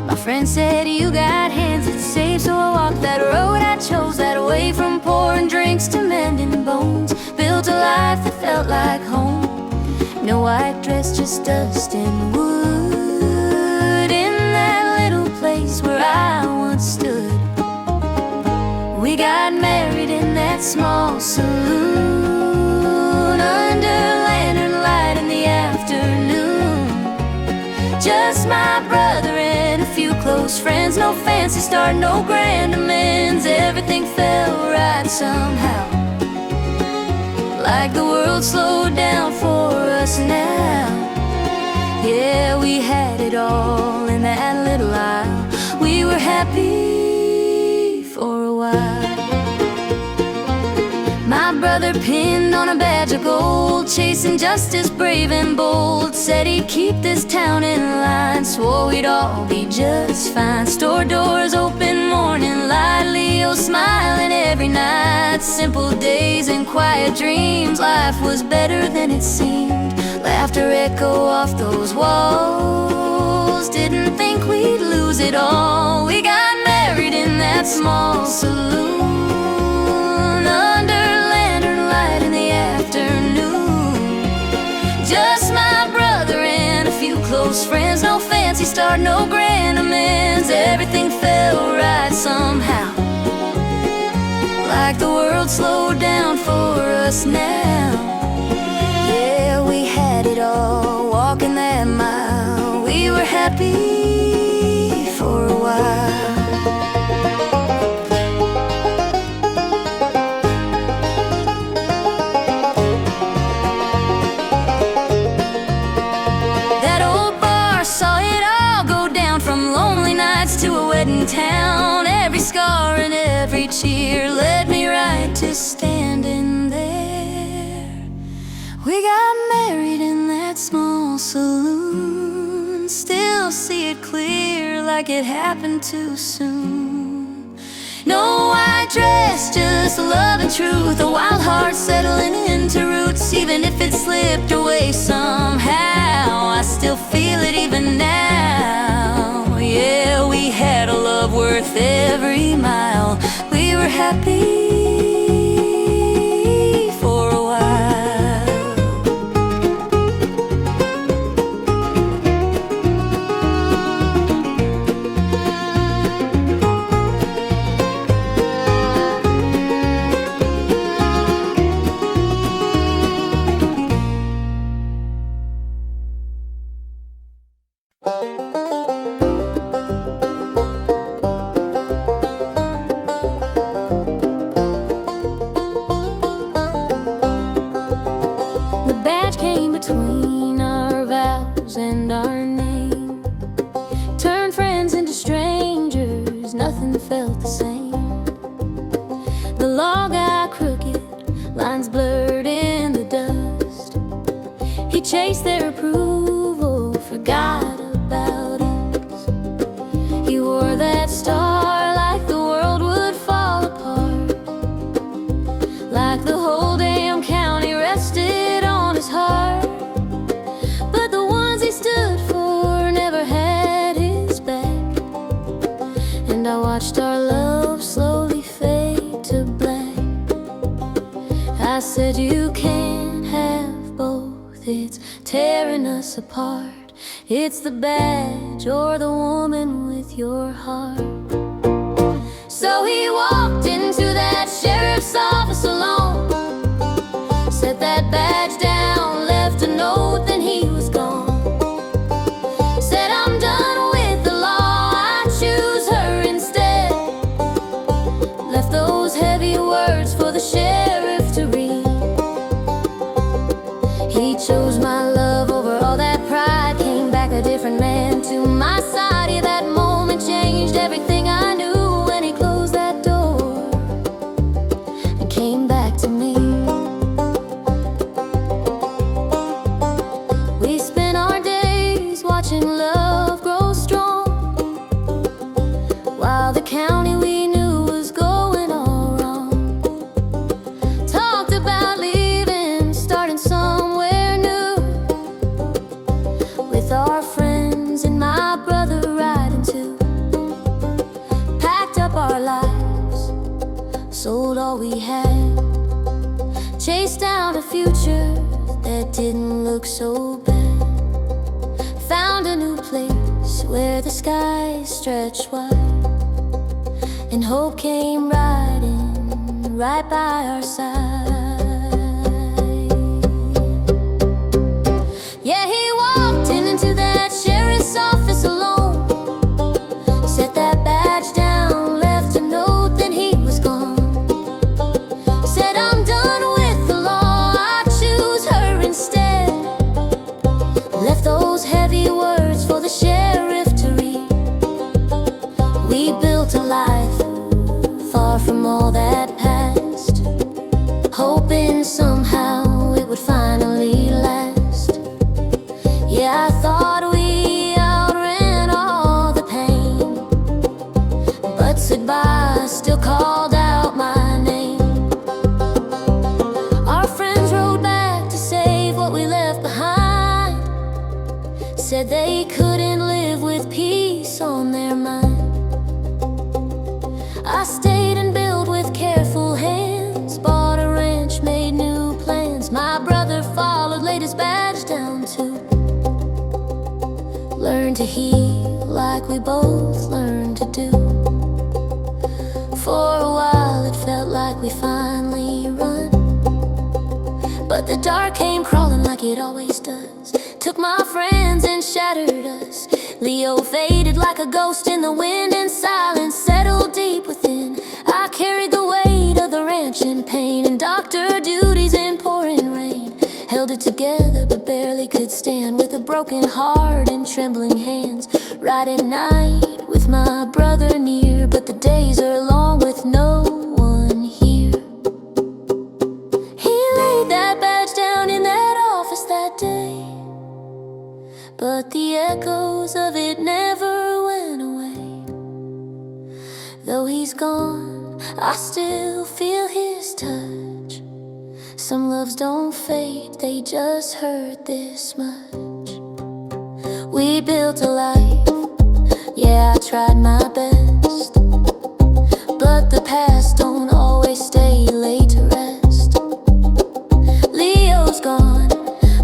My friend said, you got hands that save, so I walked that road I chose, that away from pouring drinks to mending bones. Built a life that felt like home, no white dress, just dust and wood. In that little place where I once stood, we got married in that small saloon, under lantern light in the afternoon. Just my brother and a few close friends, no fancy start, no grand amends. Everything felt right somehow, like the world slowed down for us now. Yeah, we had it all in that little aisle. We were happy for a while. My brother pinned on a badge of gold, chasing justice brave and bold. Said he'd keep this town in line, swore we'd all be just fine. Store doors open, morning light, Leo smiling every night. Simple days and quiet dreams, life was better than it seemed. Laughter echo off those walls, didn't think we'd lose it all. We got married in that small saloon, under lantern light in the afternoon. Just my brother and a few close friends, no fancy start, no grand amends. Everything felt right somehow, like the world slowed down for us now. Yeah, we had it all, walking that mile. We were happy for a while. That old bar saw it all go down, from lonely nights to a wedding town. Every scar and every cheer led me right to standing there. We got married in that small saloon, still see it clear, like it happened too soon. No white dress, just love and truth, a wild heart settling into roots. Even if it slipped away somehow, I still feel it even now. Yeah, we had a love worth every mile. We were happy for a while. The badge came between our vows and our name, turned friends into strangers, nothing felt the same. The law got crooked, lines blurred in the dust. He chased their approval, forgot about us. He wore that star like the world would fall apart, like the whole damn county rested on his heart. But the ones he stood for never had his back, and I watched our love slowly fade to black. I said, you can't have both, it's tearing us apart. It's the badge or the woman with your heart. So he walked into that sheriff's office alone, set that badge down, left a note, then he was gone. Said, I'm done with the law, I choose her instead. Left those heavy words for the sheriff to read. He chose my love over all that pride, came back a different man to my side. Yeah, that moment changed everything I knew when he closed that door. sold all we had, chased down a future that didn't look so bad, found a new place where the skies stretched wide, and hope came riding right by our side. Yeah, he walked into that sheriff's office alone, set that badge down, left a note, then he was gone. Said, I'm done with the law, I choose her instead. Left those heavy words for the sheriff to read. We built a life far from all that past, hoping somehow it would finally last. Yeah, I thought we outran all the pain, but goodbye still called out my name. Our friends rode back to save what we left behind, said they couldn't live with peace on their mind. I stayed and built with careful hands, bought a ranch, made new plans. My brother followed, laid his badge down too. Learned to heal like we both learned to do. For a while it felt like we finally run, but the dark came crawling like it always does, took my friends and shattered us. Leo faded like a ghost in the wind, and silence settled deep within. I carried the weight of the ranch in pain, and doctor duties in pouring rain. Held it together but barely could stand, with a broken heart and trembling hands. Right at night with my brother near, but the days are long with no one here. He laid that badge down in that office that day, but the echoes of it never went away. Though he's gone, I still feel his touch. Some loves don't fade, they just hurt this much. We built a life, yeah, I tried my best, but the past don't always stay laid to rest. Leo's gone,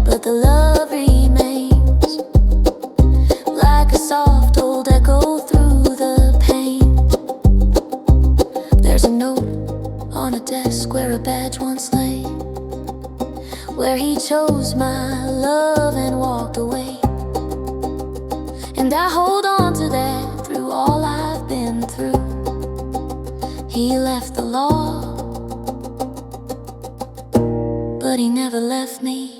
but the love remains, like a soft old echo through the pain. There's a note on a desk where a badge once lay, where he chose my love and walked away. And I hold on to that through all I've been through. He left the law, but he never left me.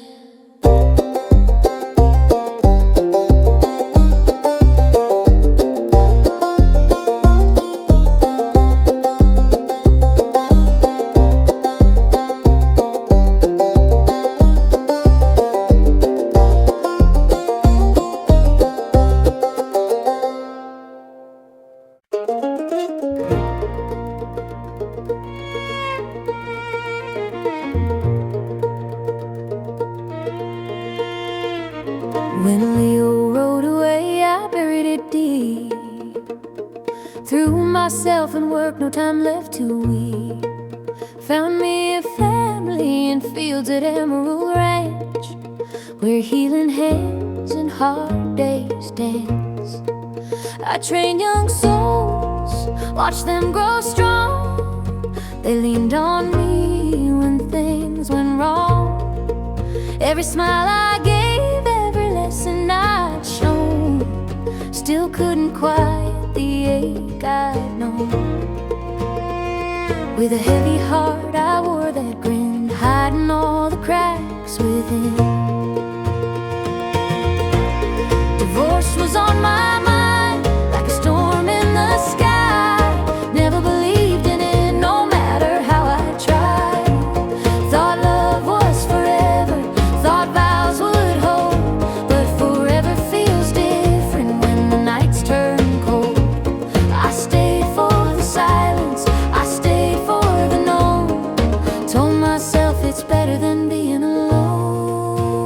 When Leo rode away, I buried it deep. Threw myself in work, no time left to weep. Found me a family in fields at Emerald Ranch, where healing hands and hard days dance. I trained young souls, watched them grow strong. They leaned on me when things went wrong. Every smile I gave, every lesson I'd shown, still couldn't quiet the ache I'd known. With a heavy heart I wore that grin, hiding all the cracks within. Divorce was on my mind, like a storm in the sky. Never believed in it, no matter how I tried. Thought love was forever, thought vows would hold, but forever feels different when the nights turn cold. I stayed for the silence, I stayed for the known. Told myself it's better than being alone.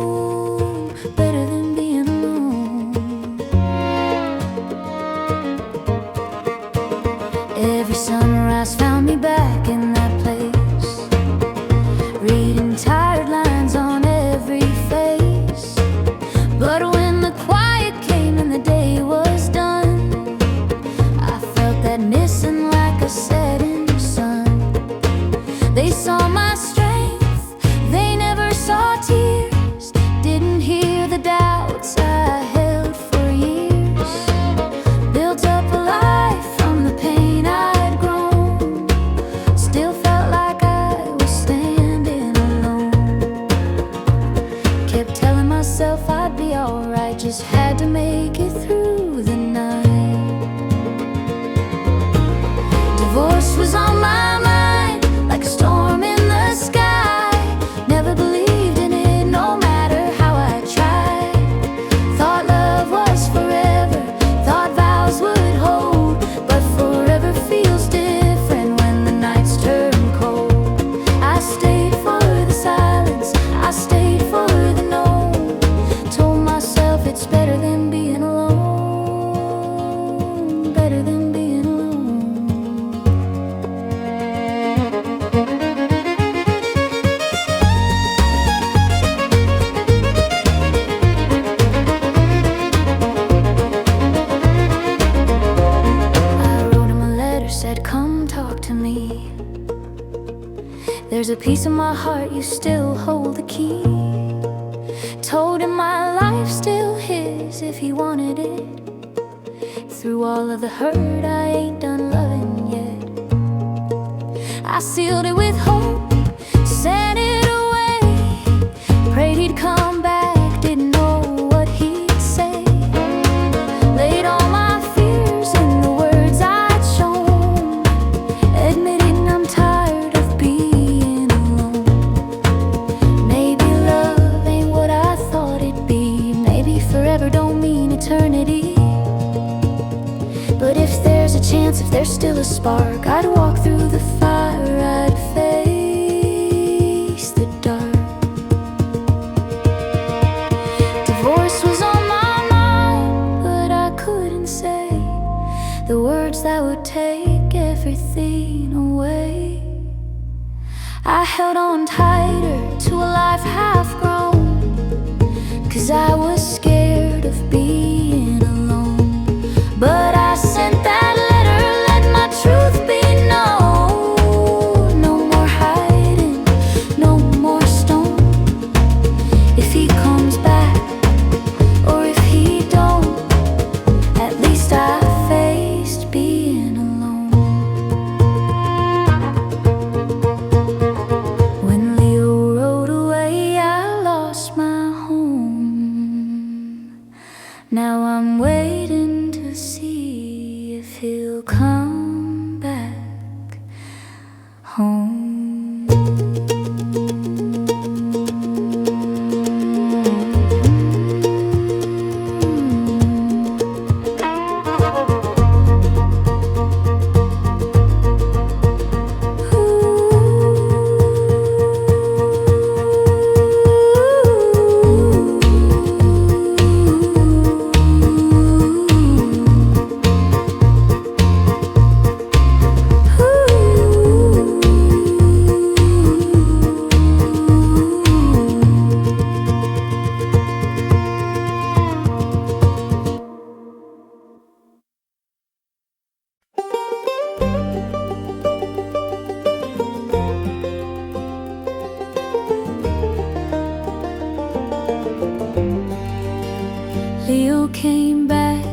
They saw my strength, they never saw tears. Didn't hear the doubts I held for years. Built up a life from the pain I'd grown. Still felt like I was standing alone. Kept telling myself I'd be alright, just had to make it through the night. Divorce was on my mind, like a storm in the sky. Never believed in it, no matter how I tried. Thought love was forever, thought vows would hold. But forever feels different when the nights turn cold. I stayed for the silence, I stayed for the no. Told myself it's better than being alone, better than being alone. Said, come talk to me. There's a piece of my heart, you still hold the key. Told him my life's still his if he wanted it. Through all of the hurt, I ain't done loving yet. I sealed it with hope, sent it away. Prayed he'd come back, didn't know what he'd say. Laid all my fears in the words I'd shown, admitting I'm tired of being alone. Maybe love ain't what I thought it'd be. Maybe forever don't mean eternity. But if there's a chance, if there's still a spark, I'd walk through the fire, I'd face the dark. Divorce was on my mind, but I couldn't say the words that would take everything away. I held on tighter to a life half grown, 'cause I was scared of being alone. But I sent that letter, let my truth be known. No more hiding, no more stone. If he comes back, or if he don't, at least I faced being alone. When Leo rode away, I lost my home. Now I'm waiting to see if he'll come back home. Leo came back,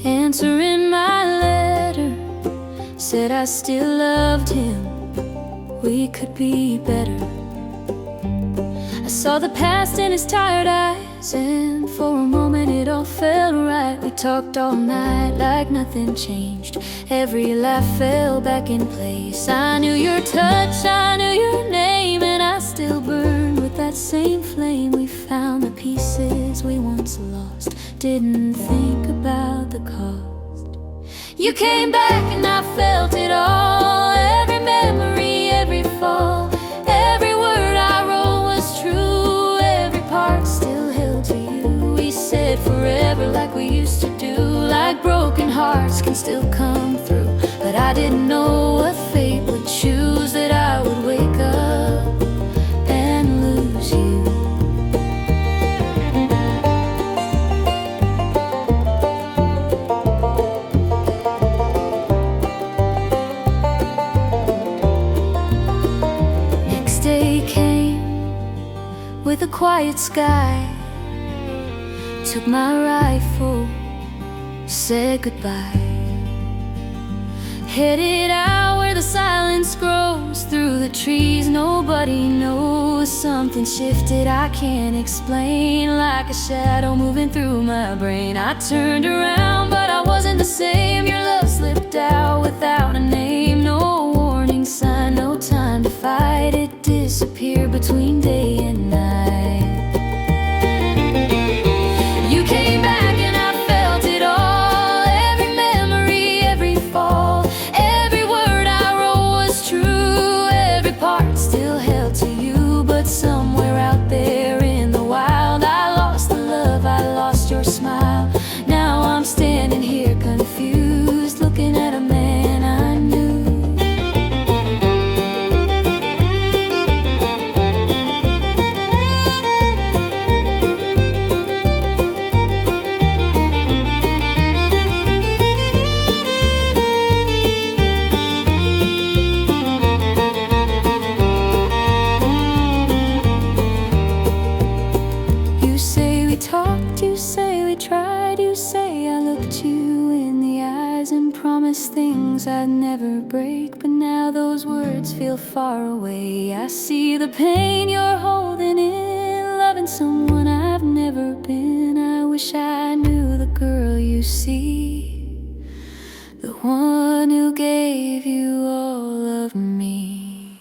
answering my letter. Said I still loved him, we could be better. I saw the past in his tired eyes, and for a moment it all felt right. We talked all night like nothing changed. Every laugh fell back in place. I knew your touch, I knew your name, and I still burned with that same flame. We found the pieces we once lost, didn't think about the cost. You came back and I felt it all. Every memory, every fall, every word I wrote was true. Every part still held to you. We said forever like we used to do. Like broken hearts can still come through. But I didn't know what fate would choose, that I would wake up and lose you. with a quiet sky. Took my rifle, said goodbye. Headed out where the silence grows. Through the trees nobody knows. Something shifted I can't explain, like a shadow moving through my brain. I turned around but I wasn't the same. Your love slipped out without a name. No warning sign, no time to fight. It disappeared between day and night. You came back and I felt it all. Every memory, every fall, every word I wrote was true. Every part still held to you. But somewhere out there in the wild, I lost the love, I lost your smile. Now I'm standing here confused, looking at a man I knew. Talked, you say we tried, you say I looked you in the eyes and promised things I'd never break. But now those words feel far away. I see the pain you're holding in, loving someone I've never been. I wish I knew the girl you see, the one who gave you all of me.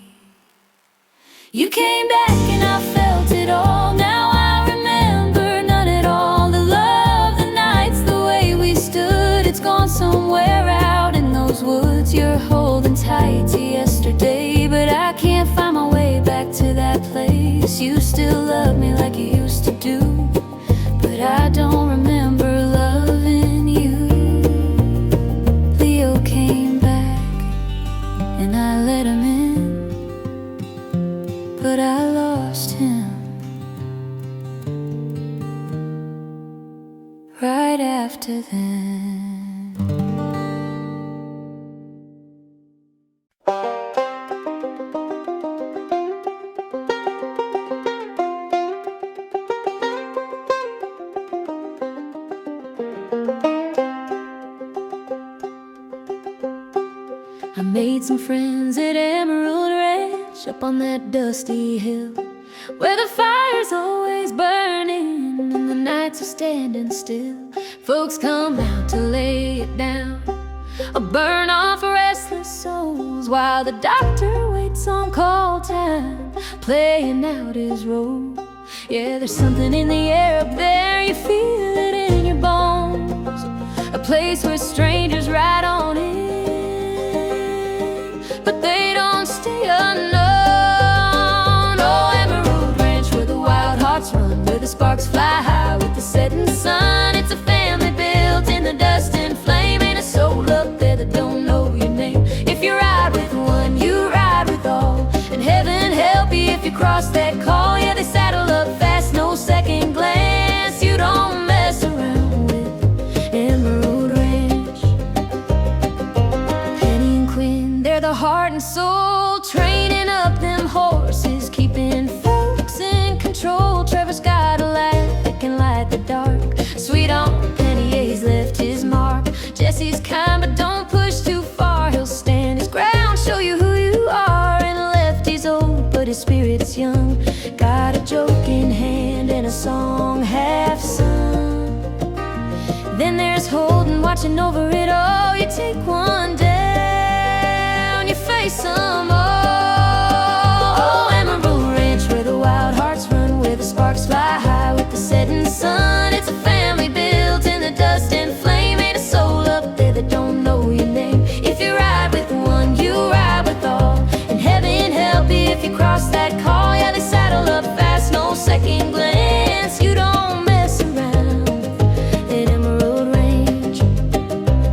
You came back and I felt it all. Now I remember none at all. The love, the nights, the way we stood. It's gone somewhere out in those woods. You're holding tight to yesterday, but I can't find my way back to that place. You still love me like you used to do, but I don't remember loving you. Leo came back and I let him in, but I lost him right after then. I made some friends at Emerald Ranch, up on that dusty hill, where the fire's always burning and the nights are standing still. Folks come out to lay it down, or burn off restless souls, while the doctor waits on call time, playing out his role. Yeah, there's something in the air up there, you feel it in your bones. A place where strangers ride on in, but they don't stay unknown. Oh, Emerald Ranch, where the wild hearts run, where the sparks fly high with the setting sun. It's a family built in the dust and flame. Ain't a soul up there that don't know your name. If you ride with one, you ride with all, and heaven help you if you cross that call. Yeah, they saddle up fast, no second glance. You don't mess around with Emerald Ranch. Penny and Quinn, they're the heart and soul, training up them horses, keeping folks in control. Trevor's got a light that can light the dark. Sweet Aunt Penny's left his mark. Jesse's kind but don't push too far. He'll stand his ground, show you who you are. And Lefty's old but his spirit's young, got a joke in hand and a song half sung. Then there's Holden watching over it all. You take one down, you face them all. Oh, Emerald Ranch, where the wild hearts run, where the sparks fly high with the setting sun. It's a family built in the dust and flame. Ain't a soul up there that don't know your name. If you ride with one, you ride with all, and heaven help you if you cross that call. Yeah, they saddle up fast, no second glance. You don't mess around at Emerald Range.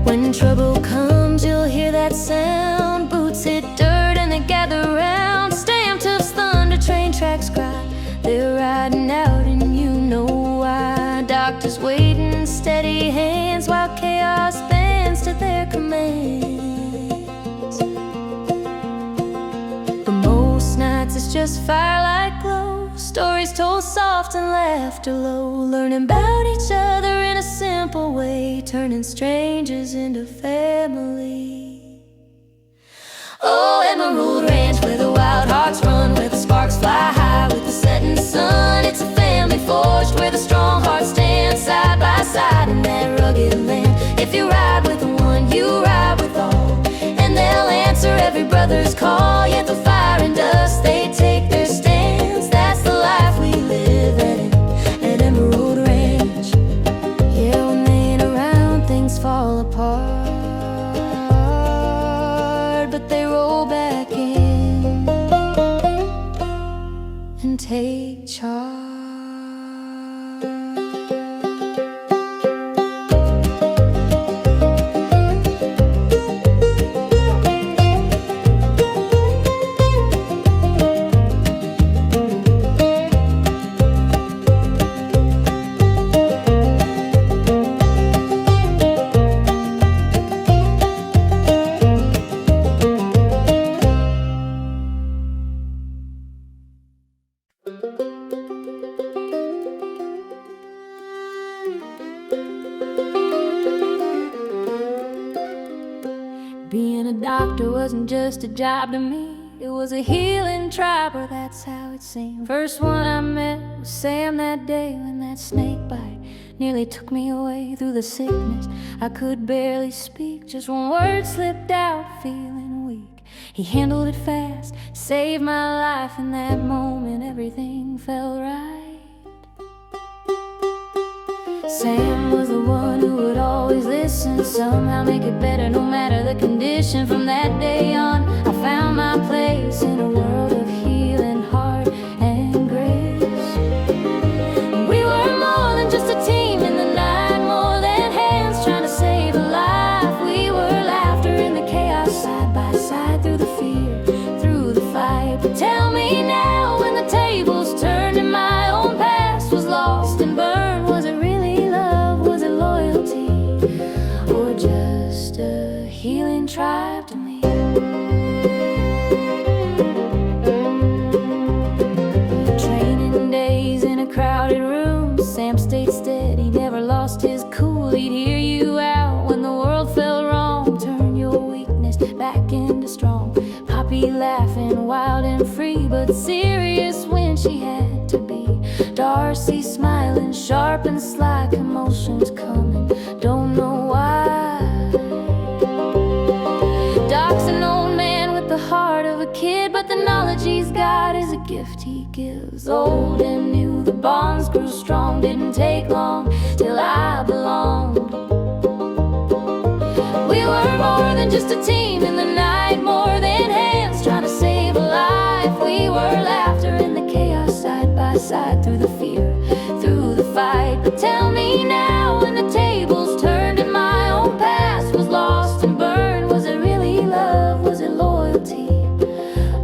When trouble comes, you'll hear that sound. Boots hit dirt and they gather round. Stamped hoofs, thunder, train tracks cry. They're riding out and you know why. Doctors waiting, steady hands, while chaos bends to their commands. But most nights it's just firelight glows, Stories told soft and laughter low, learning about each other in a simple way, turning strangers into family. Oh, Emerald Ranch, where the wild hearts run, where the sparks fly high with the setting sun. It's a family forged where the strong hearts stand side by side in that rugged land. If you ride with one, you ride with all, and they'll answer every brother's call. Yet through fire and dust they take their stands. That's the life we live at Emerald Ranch. Yeah, when they ain't around, things fall apart, but they roll back in and take charge. Being a doctor wasn't just a job to me, it was a healing tribe, or that's how it seemed. First one I met was Sam that day when that snake bite nearly took me away. Through the sickness I could barely speak, just one word slipped out, feeling weak. He handled it fast, saved my life. In that moment everything felt right. Sam was the one who would always listen, somehow make it better no matter the condition. From that day on I found my place in a world of healing heart and grace. We were more than just a team in the night, more than hands trying to save a life. We were laughter in the chaos, side by side, through the fear, through the fight. But tell me now, when the tables turned and my own past was lost and burned, was it really love, was it loyalty, or just a healing tribe to me? Training days in a crowded room, Sam stayed steady, never lost his cool. He'd hear you out when the world felt wrong, turn your weakness back into strong. Poppy laughing, wild and free, but serious when she had to be. Darcy smiling, sharp and sly, commotions coming, don't know why. Doc's an old man with the heart of a kid, but the knowledge he's got is a gift he gives. Old and new, the bonds grew strong, didn't take long till I belonged. We were more than just a team in the night, more than hands trying to save a life. We were laughter in the chaos, side by side, through the fear, through the fight. But tell me now, when the tables turned and my own past was lost and burned, was it really love, was it loyalty,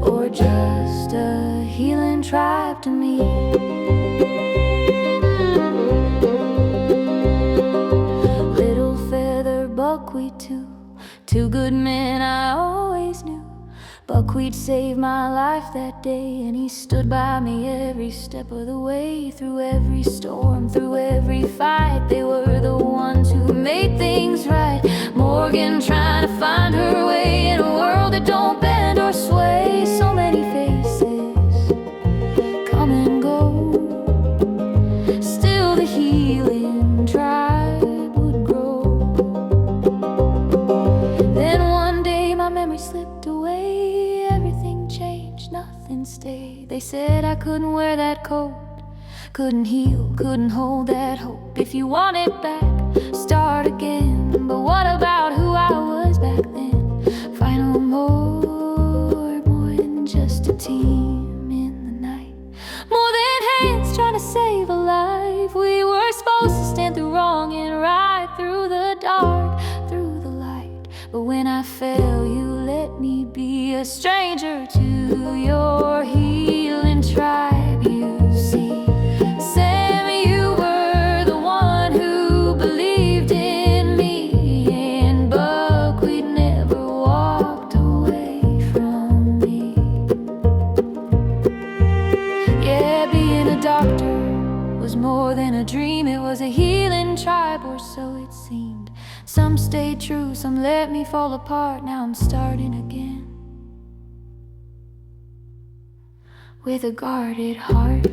or just a healing tribe to me? Little feather buckwheat too, two good men I always knew. Buckwheat saved my life that day, and he stood by me every step of the way. Through every storm, through every fight, they were the ones who made things right. Morgan trying to find her way in a world that don't bend or sway. So many faces come and go, still the healing tribe would grow. Then one day my memory slipped away, everything changed, nothing stayed. They said I couldn't wear that coat, couldn't heal, couldn't hold that hope. If you want it back, start again. But what about who I was back then? Final more than just a team in the night, more than hands trying to save a life. We were supposed to stand through wrong and right, through the dark, through the light. But when I fell, you let me be a stranger to your healing tribe. You see, Sam, you were the one who believed in me, and Buckwheat never walked away from me. Yeah, being stayed true, some let me fall apart. Now I'm starting again with a guarded heart.